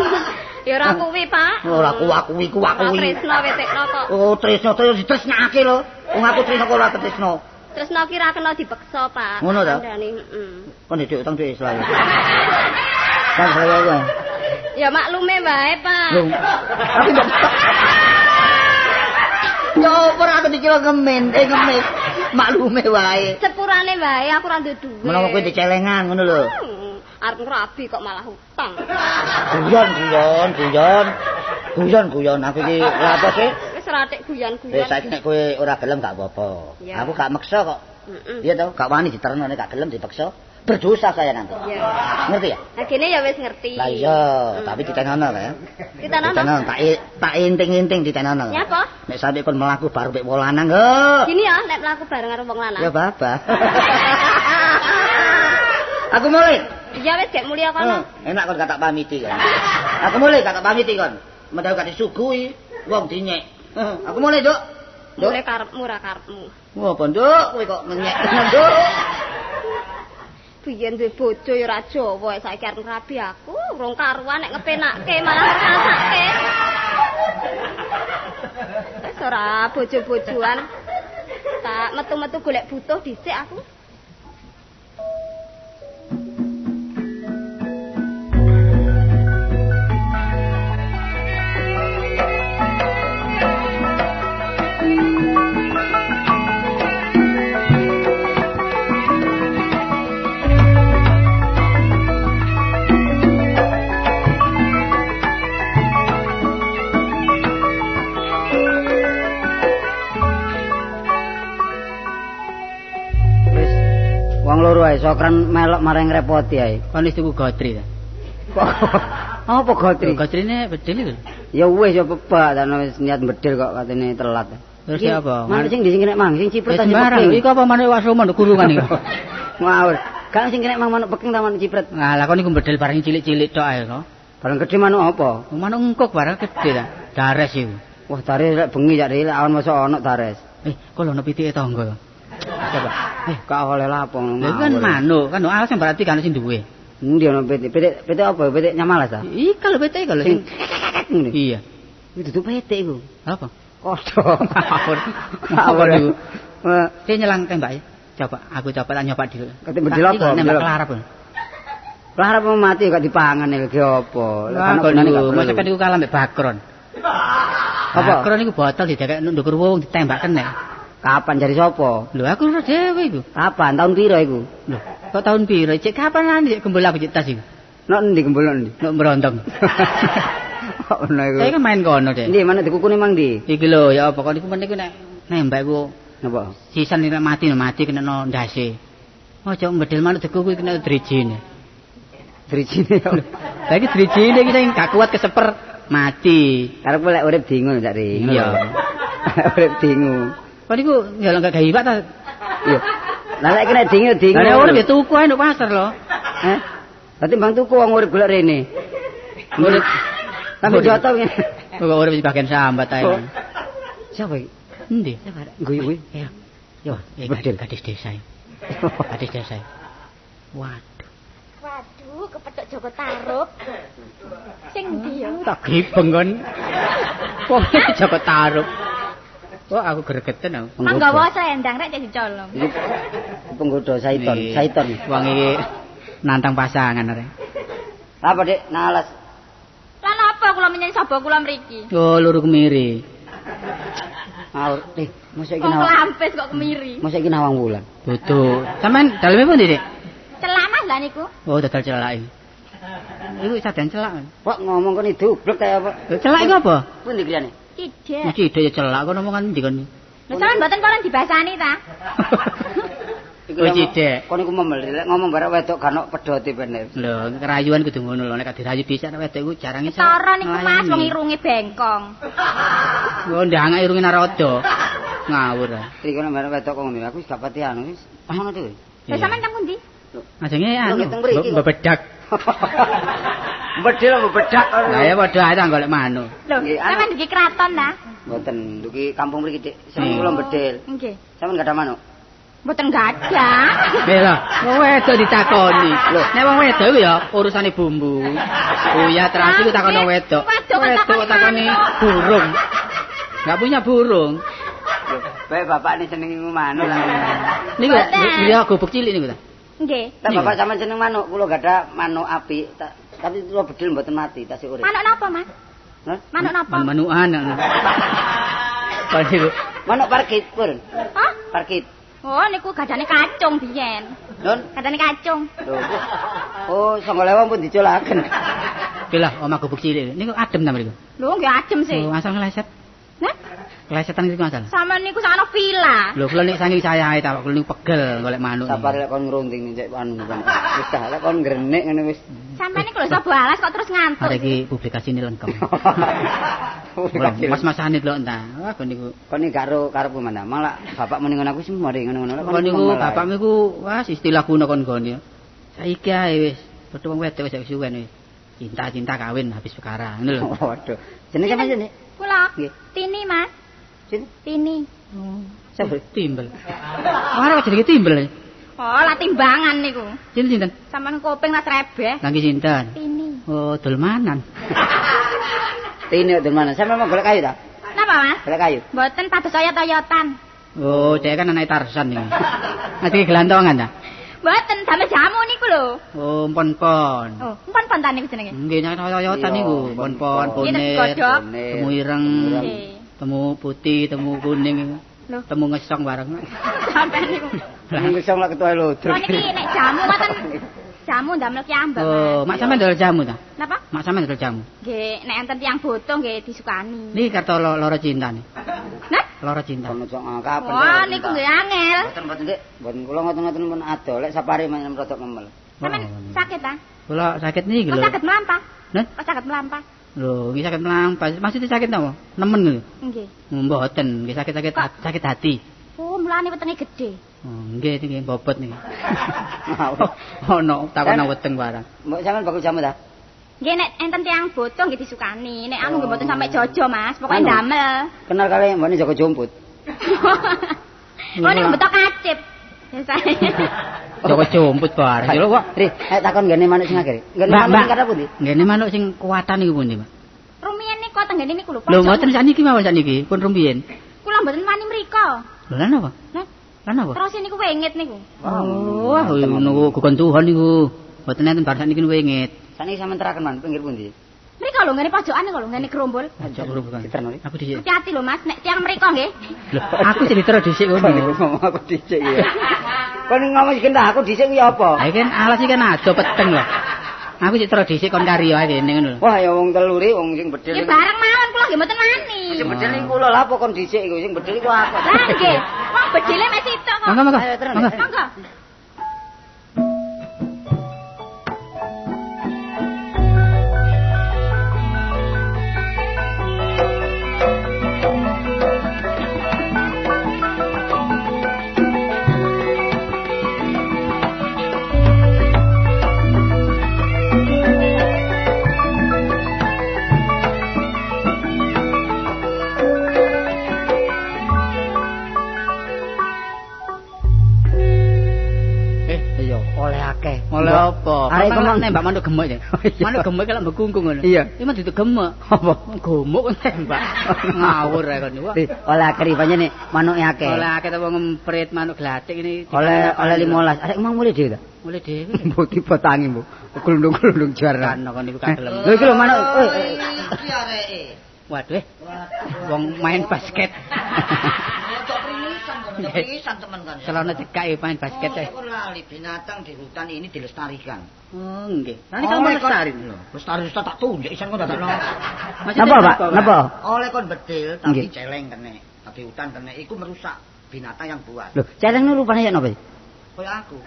Ya ora kuwi, Pak. Ora kuwi. Tresno wetekno kok. Oh, tresno ditresnake lho. Wong aku tresno kok ora tresno. Tresno ki ra kena dipeksa, Pak. Ngono ta? Kandhane, Kon ndek utang dhuwit selalu. Kan selalu. Ya maklume wae, Pak. Lho. Tapi kok yo ora aku dikira ngemis. Maklume wae. Sepurane wae aku ora duwe duit. Menawa kowe dicelengan ngono lho. Arep ngrabi kok malah hutang. Guyon aku iki lha apa sih? Wis ratik guyon-guyon. Saiki nek kowe ora gelem gak apa-apa. Aku gak maksa kok. Iya toh, gak wani diterno nek gak gelem dipaksa. Berdosa saya nanti. Iya. Ngerti ya? Lah kene ya wis ngerti. Lah iya, tapi ditenono ya. Ditenono. Tak inting-inting ditenono. Nyapa? Nek sampe kon mlaku baru mek wong lanang, Gini ya, nek mlaku bareng karo wong lanang. Ya babah. Aku mulai. Iya wis gek mulia kono. Enak kon kata pamiti kan. Aku mulai kata pamiti kon. Medal kate sugui wong dinyek. Aku mulai, Nduk. Mulai karepmu ra karepmu. Apa, Nduk? Kowe kok ngenyek tenan, Nduk. Biyen duwe bojo ya ora Jawa, saiki arep rabi aku, urung karuan nek ngepenakke malah ngrasake. Wis ora bojo-bojoan. Tak metu-metu golek butuh dhisik aku. Loro ae sokran melok marang repoti ae. Kon wis tuku gotri ta? Apa gotri? Gotrine bedil iku. Ya wis ya bebak dan wis niat bedil kok katene telat. Terus apa? Manuk sing ndi sing nek mang sing cipret ta sembarang. Iku apa manuk wasroman kurungan iku. Ngawur. Kan sing nek mang manuk peking ta manuk cipret. Nah, lah kon iku bedil bareng cilik-cilik tok ae kok. Bareng gedhe manuk apa? Manuk engkok bareng gedhe ta. Dares iku. Wah, dares lek bengi jak lek awan mosok ana dares. Kok ono pitike tangga to. Coba. Gak oleh lapo ngono. Lha kan manuk, kan alas sing berarti kan sing duwe. Endi ono pitik? Pitik apa? Pitik nyamalas ta? Iki lho pitik lho sing ngene. Iya. Itu dudu pitik iku. Apa? Kodho. Ngawur iku. Sing nyelang tembak ya. Coba aku coba tak nyoba dulu. Kate bedil apa? Nembak kelarap. Kelarap mati gak dipangan iki apa? Lah gunane gak mosok kan iku kalah mbek bakron. Apa? Bakron iku botol didekek ndukur wong ditembak kene. Kapan jari sapa? Lho aku ora dhewe iku. Kapan? Tahun piro iku? Lho, kok tahun piro? Cek kapan lan cek gembol aku cek tas iku. Nek endi gembol endi? Nek Brontong. Ono iku. Saya kan main kono, Dek. Ndi mana dikukune mang ndi? Iki lho ya apa kok niku men iku nek nembak iku napa? Sisan nek mati kena ndase. Ojo mbedel manuk dikuku kena drijine. Drijine yo. Lah iki drijine iki sing gak kuat keseper mati. Karepku lek urip dingu jak ring. Iya. Urip dingu. Kok niku ya gak gawe ta? Iya. Lah lek kena dingu. Lah urip ya tuku ae nduk pasar lho. Berarti bang tuku wong urip golek rene. Urip sampe joto ngene. Kok urip di bagian sambat ae. Siapa iki? Endi? Guyu-guyu. Iya. Yo, gadis desa. Gadis desa. Waduh, kepethuk Joko Tarub. Sing ndi ya? Tak gibeng kon. Kok Joko Tarub. Oh, aku gregeten aku. Manggawa selendang rek jadi colong. Penggoda Saiton. Wong iki nantang pasangan rek. Apa, Dik? Nalas. Lan apa kula menyang sapa kula mriki? Oh, luru kemiri. Aur, Dik, mosok iki Wong lampis kok kemiri. Mosok iki nawang wulan. Betul. Sampeyan daleme pundi, Dik? Celak Mas lah niku. Oh, dodol celak iki. Iku sadan celak. Kok ngomong kon dublek kaya apa? Celak iku apa? Pundi griyane? Tidak. Mesti ide celak kok omongan ndi kon. Lha sampean mboten kono dibasani ta? Iku cidek. Kon iku memel lek ngomong barek wedok gak ono pedote bener. Lho, kerayuan kudu ngono lho nek dirayu dhisik nek wedok iku jarang iso. Cara niku Mas wong irunge bengkong. Oh, ndang irunge naroda. Ngawur. Iki nek barek wedok kok ngono aku wis gak pati anu wis. Ngono dhewe. Lah sampean teng pundi? Ajenge anu bebedak. Bedil bebedak. Lah ya padha ae tak golek manuk. Lho, sampean iki kraton ta? Mboten, duki kampung mriki Dik. Sing kula bedil. Nggih. Sampeyan gak ada manuk? Mboten gadah. Lha, wong wedok ditakoni. Nek wong wedok iku ya urusane bumbu. Oh ya, terus iku takoni wedok. Wedok takoni burung. Enggak punya burung. Bae bapak ini seneng manuk lah. Niku ya gobok cilik niku ta. Nggih. Lah bapak sampean seneng manuk, kula gak ada manuk apik, tapi kula bedil mboten mati, tasih urip. Manuk napa, Mas? Hah? Manuk napa? Manukan. Padahal manuk parkit, Pur. Hah? Parkit. Oh, niku gadane kacung biyen. Nun? Gadane kacung. Oh, 9.000 pun diculaken. Oke lah, omah gobok cilik. Niku adem ta mriku. Lho, nggih adem sih. Oh, asal ngeleset. Hah? Kelesetan niku asal. Sama niku sakno villa. Lho, kula nek saking sayahe ta, kula niku pegel golek manuk. Sabar lek kon ngrunting cek anu kan. Wis dah lek kon ngrenek ngene wis. Sampeyan niku lho iso balas kok terus ngantuk. Ada iki publikasine lengkap. Mas-masane lho entah. Wah, kon niku. Kon iki karo karepku mana? Malah bapak muni ngono aku wis mari ngono-ngono. Kon niku bapakmu iku wah istilah kuno kon gone. Saiki ae wis padha wong wedok wis suwen wis. Cinta-cinta kawin habis perkara ngono lho. Waduh. Jenenge sampeyan jenenge? Kula. Nggih. Tini, Mas. Sinten? Tini. Sampe Timbel. Ora kok jenenge timbel. Oh, lah timbangan niku. Sinten? Sampeyan kuping lah trebeh. Nanggi sinten? Tini. Oh, dolmanan. Tini udah mana? Sampe mau golek kayu ta? Napa, Mas? Golek kayu. Mboten pados toyot-toyotan. Oh, dia kan anak Tarsan iki. Nanti gelantongan ta? Mboten damel jamu niku lho. Oh, pon-pon. Oh, pon-pon ta niku jenenge. Nggih, nek toyotan niku, pon-pon, Ini bonet, godhog. temu ireng, Nggih. temu putih, temu kuning, Lho. temu ngesong bareng. Sampeyan niku. Mung iso lak ketua lho. Lho niki nek jamu ngoten jamu ndamel ki ambek. Oh, mak sampean ndol jamu ta? Napa? Mak sampean ndol jamu. Nggih, nek enten tiyang boto nggih disukani. Niki kartu loro cinta nih. Nah? Loro cinta. Kono cok kapan. Wah, niku nggih angel. Mboten Dik. Mboten kula ngoten-ngoten pun ado lek sapari men rodok ngemel. Sampeyan sakit ta? Kula sakit niki Kok lho. sakit melampah? Nah? Kok sakit melampah? Lho, nggih sakit melampah. Maksudnya sakit napa? Nemen lho. Nggih. Mboten, nggih sakit-sakit sakit hati. Oh, mulane wetenge gedhe. Oh, nggih niki bobot niki. Ono takon weteng barang. Mbok sampean bakul jamu ta? Nggih nek enten tiyang boto nggih disukani. Nek anu nggih mboten sampe jojo, Mas. Pokoke Anu? ndamel. Kenal kali mbone Joko Jomput. Oh, niku betok kacip. Biasane. Joko jomput barang. Lho kok. Ri, takon ngene manuk sing akhir. Ngene Mbak, manuk Mbak. sing kata pundi? Ngene manuk sing kuwatan niku pundi, Mbak? Rumiyin niku tenggene niku lho. Lho mboten sakniki mawon sakniki, pun rumiyin. Kula mboten wani mriko. Lho lan apa? Nah, Lan apa? terus niku wengit niku. Wah, ngono gukon Tuhan niku. Mboten enten bar sakniki wengit. Saniki sampean teraken man pinggir pundi? Mriko lho ngene pojokan niku lho ngene gerombol. Aja bukan. Diterno. Aku dhisik. Hati-hati lho Mas, nek tiyang mriko nggih. Lho, aku jadi terus dhisik ngono. Ngomong aku dhisik ya. Kon ngomong iki aku dhisik kuwi apa? Ha iki kan alas iki kan ado peteng lho. Aku sik terus dhisik kon kari ae kene ngono lho. Wah ya wong teluri wong sing bedhil. Ya bareng mawon kula nggih mboten wani. Sing bedhil iku kula lha apa kon dhisik iku sing bedhil iku aku. Lah nggih, wong bedhile mek sitok kok. Monggo monggo. Ayo, terus. Monggo. Monggo. Iya, oleh akeh. Oleh apa? Arek Arek kemang nembak manuk gemek ya. Iya. Manuk gemek kalau bekungkung ngono. Iya. Iki mah duduk gemek. Apa? Gemuk kok nembak. Ngawur ae kon niku. Ri, oleh akeh ribanya nih manuke akeh. Oleh akeh ta wong ngemprit manuk glathik ini. Oleh 15. Arek emang mulai dhewe ta? Mulai dhewe. Mbok tiba tangi mbok. Glundung-glundung juara. Kan kon niku kagelem. Lho iki lho manuk. Iki areke. Waduh. Wong main basket. Prisan teman kan. Celana cekak main basket Oh, ae. kok lali binatang di hutan ini dilestarikan. Oh, nggih. Nanti kamu lestarin lho. Lestari tak tunjuk isan kok dadakno. Napa, Pak? Napa? Oleh kon bedil tapi Nggih. celeng kene. Tapi hutan kene iku merusak binatang yang buas. Lho, celeng nu rupane ya napa? Kaya aku.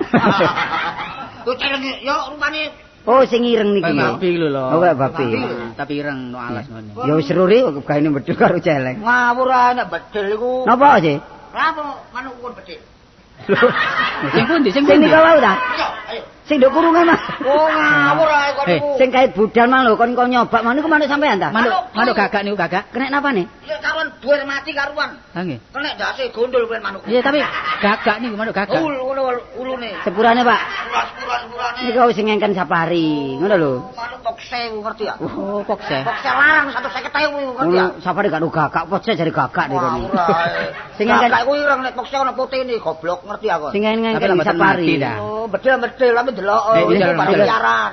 Kok celeng yo rupane Oh, sing ireng niki. Kayak babi lho lho. Oh, kayak babi. Tapi ireng no alas ngono. Ya wis seru ri kok gaene medhul karo celeng. ngawur ae nek bedil iku. Napa sih? Apa manuk kon bedil? Sing pundi? Sing Sing pundi? niku wae ta? Yo, ayo. Sing nduk kurunge, Mas. Oh, ngawur ae kon Eh, iku. Sing kait budal mang lho kon nyoba mang niku manuk sampean ta? Manuk gagak niku gagak. Kena napa nih? Ya karuan duwe mati karuan. Ha nggih. Kena ndase gondol kuwi manuk. Iya tapi gagak niku manuk gagak. Ngono ulune. Sepurane, Pak. Sepurane. Niku sing ngengken safari, ngono lho. Manuk tokse ngerti ya? Oh, kok sih? Tokse larang 150.000 ngerti ya? Ngono safari gak gagak, pocet jare gagak niku. Ngawur ae. Sing Gagak ngengken kuwi ireng nek tokse ana putih ini goblok ngerti ya kon. sing Tapi ngengken lambat safari. mati dah. Oh, bedil tapi delok Eh, iku jalan, pada jalan. siaran.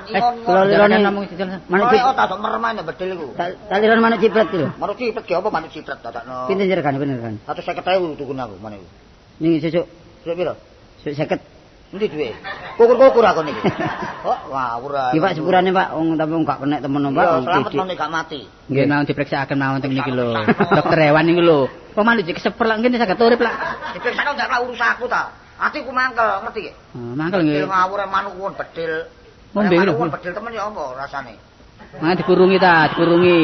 Lilone ngomong sijil. manuk Manuk cipret. tak sok meremah nek bedil iku. Taliran manuk cipret iki lho. Manuk cipret ki apa manuk cipret dadakno. Pinten jergane bener kan? 150.000 tukune aku manuk iku. Ning sesuk Sik piro? 50. Endi duwe? Kukur-kukur aku niki. Oh, ngawur ae. Iki Pak sepurane Pak, wong tapi wong gak kena temen Pak. Iya, wong selamat didik. manuk gak mati. Nggih mau diperiksakan mawon teng niki lho. Dokter hewan niku lho. Kok manuk iki keseper lak ngene saged urip lak. Diperiksa ndak lah urus aku ta. Atiku mangkel, ngerti ki? Mangkel nggih. Bedil ngawur manuk kon bedil. Oh, bedil lho. Manuk kon bedil temen ya apa rasane? Mangan dikurungi ta, dikurungi.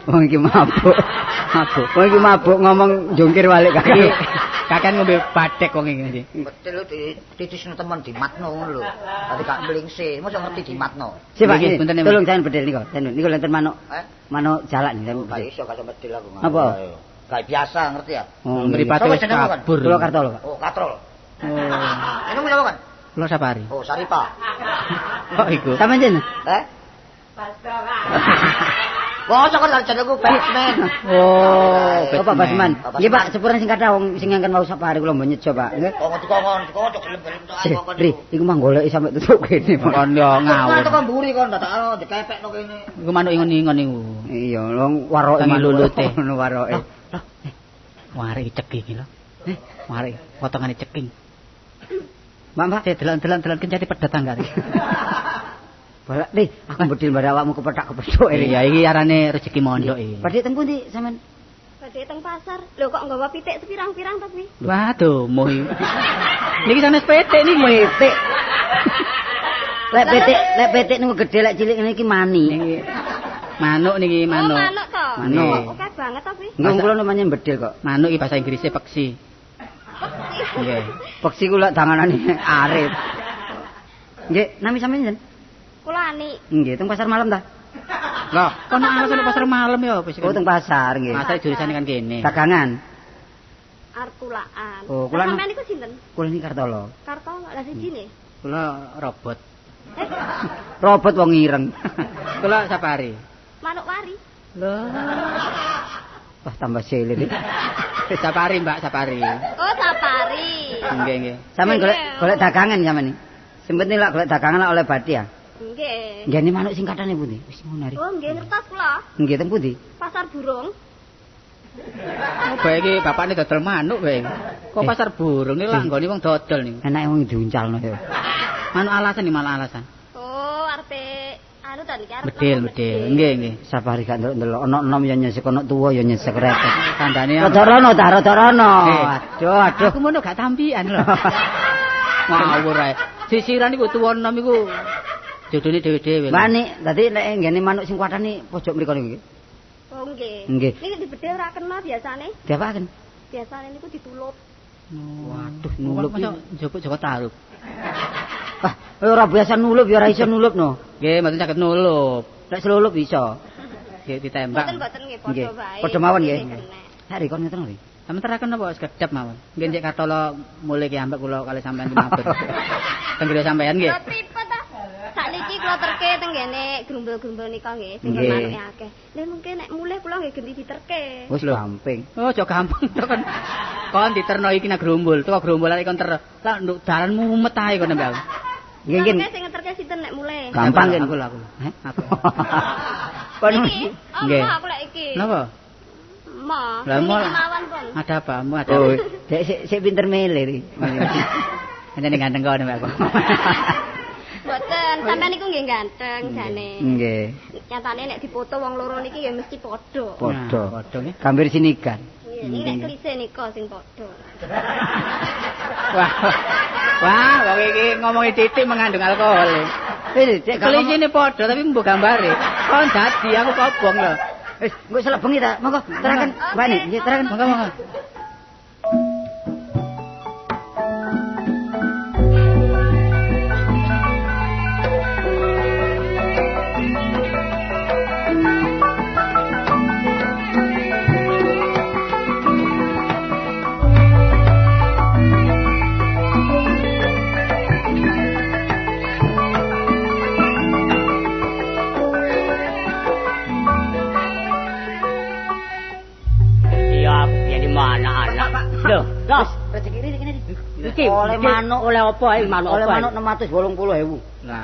Wong iki mabuk. Wong iki mabuk ngomong jungkir balik kaki. Kakek ngombe badhek wong iki. Betul ditisno temen dimatno ngono lho. Dadi gak mlingse, mosok ngerti dimatno. Siapa iki? Tolong jangan bedil niku. Niku lenten manuk. Manuk jalak nih. Gak iso gak bedil aku. Apa? Gak biasa ngerti ya. Oh, mripate wis kabur. Kula Kartolo, Pak. Oh, katrol. Oh. Ini sapa kan? Kula Sapari. Oh, Saripa. Kok iku? Sampeyan jeneng? Wah, kok lha jenengku Batman. Oh, Pak Basman. Nggih, Pak, sepurane sing kathah wong sing ngangken wau Sapari kula mbok nyejo, Pak. Nggih. Oh, dikongkon gelem-gelem tok. Ri, iku mah goleki sampe tutuk kene, Pak. Kon yo ngawur. Kok mburi kon dadak dikepekno kene. Iku manuk ingon-ingon niku. Iya, wong waroke lulute. Ngono waroke. Warek ceking iki lho. Warek potongane ceking. Mbak, delan-delan kencati pedet tanggane. Balak nih, aku bedil pada awakmu kepethak-kepethuk iki. Iya, iki arane rezeki mondok iki. Badhe teng pundi sampean? Badhe teng pasar. Lho kok nggawa pitik sepirang-pirang to kuwi? Waduh, moh. Niki sanes petik niki. Petik. Lek petik niku gedhe lek cilik ngene iki mani. Niki manuk niki manuk. Oh, manuk to. Manuk. Oke banget to kuwi. Nggih kula namanya bedil kok. Manuk iki bahasa Inggrisnya peksi. Nggih. Peksi kula danganane arep. Nggih, nami sampeyan sinten? Kula Ani. Nggih, teng pasar malam ta? Loh, kono alasan pasar malam ya wis. Oh, teng pasar nggih. Pasar jurusan kan kene. Dagangan. Arkulaan. Oh, kula sampeyan niku sinten? Kula niki Kartolo. Kartolo. Lah sijine. Kula robot. Robot wong ireng. Kula Sapari. Manuk wari. Loh. Wah, tambah silit. Sapari, Mbak, Sapari. Oh, Sapari. Nggih, nggih. Sampeyan golek dagangan sampeyan. Sempet lak golek dagangan lak oleh Bati ya. Nggih. Nggih, manuk singkatane pundi? Wis ngono ari. Oh, nggih ngertos kula. Nggih, teng pundi? Pasar burung. Oh, bae iki bapakne dodol manuk bae. Kok pasar burung iki langgone wong dodol niku. Enake wong diuncalno ya. Manuk alasan iki malah alasan. Oh, arepe anu to niki arep. Bedil. Nggih, nggih. Sapari gak ndelok ana enom ya nyesek ana tuwa ya nyesek repot. Tandane Rada rono ta, rada rono. Aduh. Aku ngono gak tampian lho. Ngawur ae. Sisiran iku tuwa enom iku jodone dhewe-dhewe. Mani, dadi nek nggene manuk sing kuatane pojok mriku niku. Oh, nggih. Nggih. Niki dibedil ra kena biasane. Diapaken? Biasane niku ditulup. Waduh, nulup mosok njupuk-njupuk tarup. Wah, ora biasa nulup ya ora iso nulup no. Nggih, mboten saged nulup. Nek selulup iso. Nggih ditembak. Mboten nggih padha wae. Padha mawon nggih. Hari kon ngeten lho. Sampeyan teraken apa wis kedap mawon. Nggih cek Kartolo mulih ki ambek kula kali sampeyan ki mampir. Teng griya sampeyan nggih. Lha pripun ta? Sakniki kula terke teng ngene grumbul-grumbul nika nggih, sing manuke akeh. Lah mungkin nek mulih kula nggih genti diterke. Wis gampang. Oh, aja gampang to kan. Kon diterno iki nang grumbul, tuwa grumbulan kon ter. Lah nduk dalan mumet ae kon mbak. Nggih nggih. Sing ngeterke sinten nek mulih? Gampang kan aku. Heh, aku. Kon nggih. Oh, aku lek iki. Napa? Ma. Lah mau mawon pun. ada apa? Mu ada. Oh, sik pinter mele iki. Ana ning ganteng kono mbak. Mboten, sampean niku nggih ganteng jane. Nggih. Nyatane nek dipoto wong loro niki ya mesti padha. Padha. Gambir sinikan. Iki nek klise nika sing padha. Wah, wong iki ngomongi titik mengandung alkohol. Klise ini padha tapi mbok gambare. Kon dadi aku kobong lho. Wis, engko selek bengi ta. Monggo teraken, Mbak Ni. Nggih, teraken. Monggo. Lho, Wis, rezeki iki kene iki oleh manuk oleh apa iki manuk oleh apa? manuk 680.000. Lah.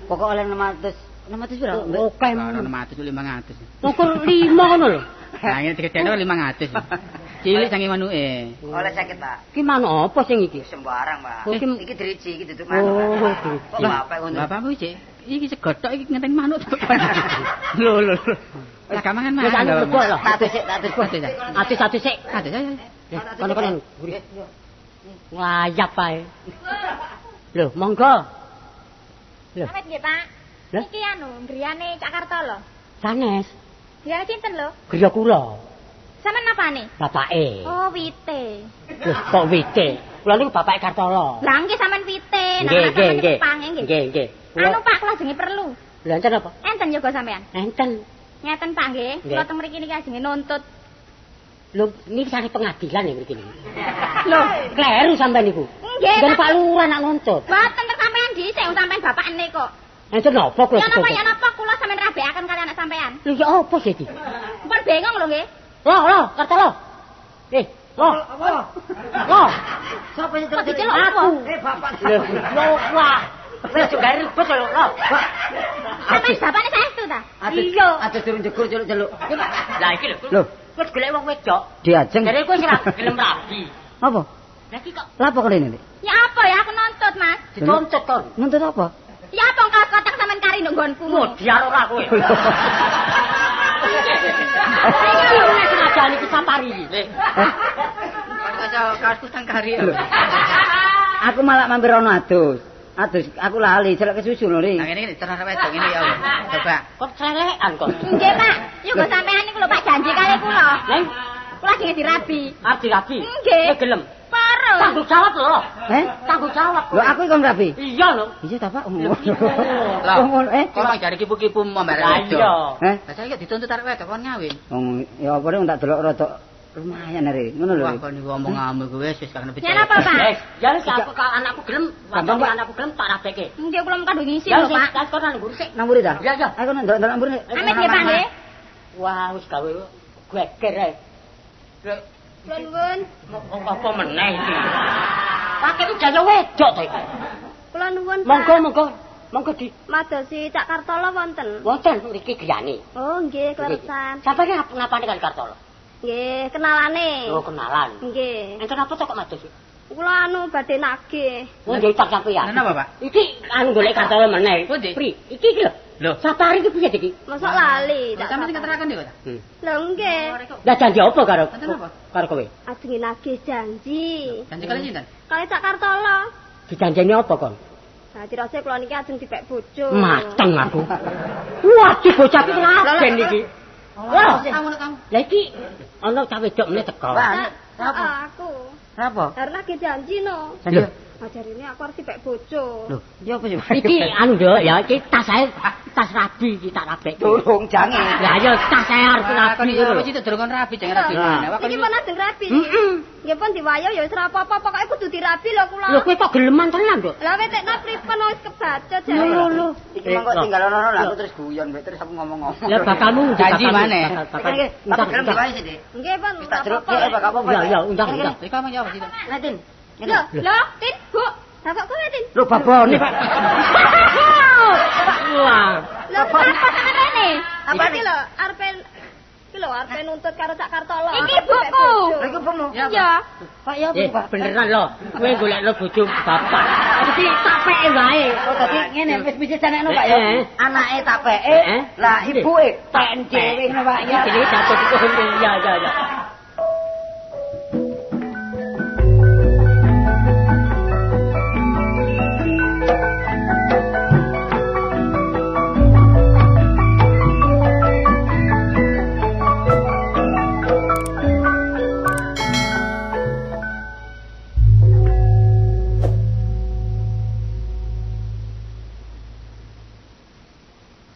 Pokok oleh 600 pira? Oke. 600 500. Ukur 5 ngono lho. Nah, ini digedhekno 500. Cilik sange manuke. Oleh sakit, Pak. Iki manuk apa sing iki? Sembarang, Pak. Oh, Iki driji, iki duduk manuk. Oh, Kok bapak ngono? Bapakmu iki iki segotok iki ngenteni manuk. Lho. Lah gamangan Wis anu mangan. tegok lho. Ati Ati-ati sik. ya. Kono-kono. Wayap ae. Lho, monggo. Lho. Awet nggih, Pak. Iki anu, griyane Cak Kartolo. Sanes. Griyane sinten lho? Griya kula. Sampeyan napane? Bapake. Oh, Wite. Loh, kok Wite? Kula niku bapake Kartolo. Lah nggih sampeyan Wite, Nggih. nggih. Anu Pak, kula jenenge perlu. Lha enten apa? Enten yoga sampeyan? Enten. Ngeten Pak nggih. Kula teng mriki niki ajenge nuntut. Lho, niki sare pengadilan ya mriki niki. Lho, kleru sampean niku. Nggih. Dan Pak Lurah nak nuntut. Mboten tek sampeyan dhisik wong sampeyan bapakne kok. Enten napa kula? Ya napa kula sampeyan rabekaken kali anak sampeyan. Lho ya apa sih iki? Pun bengong lho nggih. Loh, Kartolo. Loh. Sapa sing diceluk apa? Bapak. Loh, wah. Wis juga ribet lho. Sampeyan bapakne saestu ta? Iya. Atus turun jegur celuk-celuk. Lah iki lho. Lho, wis golek wong wedok. Diajeng. Jadi kowe ora gelem rabi. Apa? Lah iki kok Lapa kene iki? Ya apa ya aku nuntut, Mas. dituntut kon. Nuntut apa? Ya apa kotak sampean kari ndok nggonku. Modiar ora kowe. Iki lho nek sengaja iki sapari iki. Kaosku tang kari. Aku malah mampir ono adus. Aku lali celek kesusu lho, Ri. Nah ngene iki terus wedok ngene ya. Coba. Kok celekan kok. Nggih, Pak. Yo go sampean niku lho Pak janji kali kula. Lah, kula jenenge dirabi. arep dirabi. Nggih. Kowe gelem. Pareng. Tanggung jawab lho. Tanggung jawab. Lho aku kon rapi. Iya lho. Iya ta, Pak? Lah, kok mang jare kipu-kipu mbare wedok. Iya. Lah saiki dituntut arek wedok kon ngawin. Wong ya apa rek tak delok rada lumayan Ri. Ngono lho. Wah, kon niku omong-omong kuwi wis karena Ya napa, Pak? Ya wis aku anakku gelem, anakku gelem tak rabeke. Nggih kula mengkandung ngisi lho, Pak. Ya kok nang mburi sik. Nang mburi ta? Iya. Aku ndelok mburi. Amit nggih, Pak nggih. Wah, wis gawe geger ae. Nuwun. Apa meneh iki? Pakai ku jaya wedok to iki. Kula nuwun. Monggo di madosi Cak Kartolo wonten. Wonten mriki griyane. Oh, nggih, kleresan. Sampeyan ngapane kali Kartolo? Nggih, kenalane. Oh, kenalan. Nggih. Enten apa to kok mados? Kula anu badhe nagih. Oh, nggih tak sampeyan. Napa, Pak? Iki anu golek Kartolo meneh. Pundi? Pri, iki lho. Lho, Sapari iki piye iki? Mosok lali. Lah sampe sing keteraken niku ta? Lho nggih. Lah janji apa karo? Enten apa? Karo kowe? Ajenge nagih janji. Janji kali sinten? Kali Cak Kartolo. Dijanjeni apa kon? Nah, dirasa kula niki ajeng dipek bojo. Mateng aku. Wah, di bocah iki laben iki. Wah, Kamu. lah iki ana cah wedok meneh teko. Aku. Apa? Arep nagih janji no. Lho, Ajarine aku arep dipek bojo. lho, iki apa sih? Iki anu yo ya iki tas ae tas rabi iki tak rabek. Durung jange. Lah ya tas ae arep Kon rabi. iki apa sih durung kon rabi jangan rabi. Nah, Iki pun ajeng rabi. Nggih pun diwayo ya wis ora apa-apa, pokoke kudu dirabi lho kula. Lho kowe kok geleman tenan kok? Lah wetekno pripun wis kebacut jare. Lho. Iki mongko tinggal ono lah aku terus guyon mbek terus aku ngomong-ngomong. Lah bakalmu Janji maneh. Tapi gelem diwae sih, Dik. Nggih, Pun. Wis tak jeruk ya Pak apa? Ya, undang. Iki kamu jawab sih. Natin. Lho, Tin, Bu. Bapakku Tin. Lho babone, Pak. Wah. Lho, apa rene? Apa iki lho, arepe iki lho arepe nuntut karo Cak Kartolo. Iki buku. Lha iku pemu. Iya. Pak ya Pak. Beneran lho. Kowe golekno bojo bapak. Iki tak peke wae. Oh, dadi ngene wis bisa janekno Pak ya. Anake tak peke, lah ibuke tak dhewe ngono Pak ya. Iki jatuh. Ya.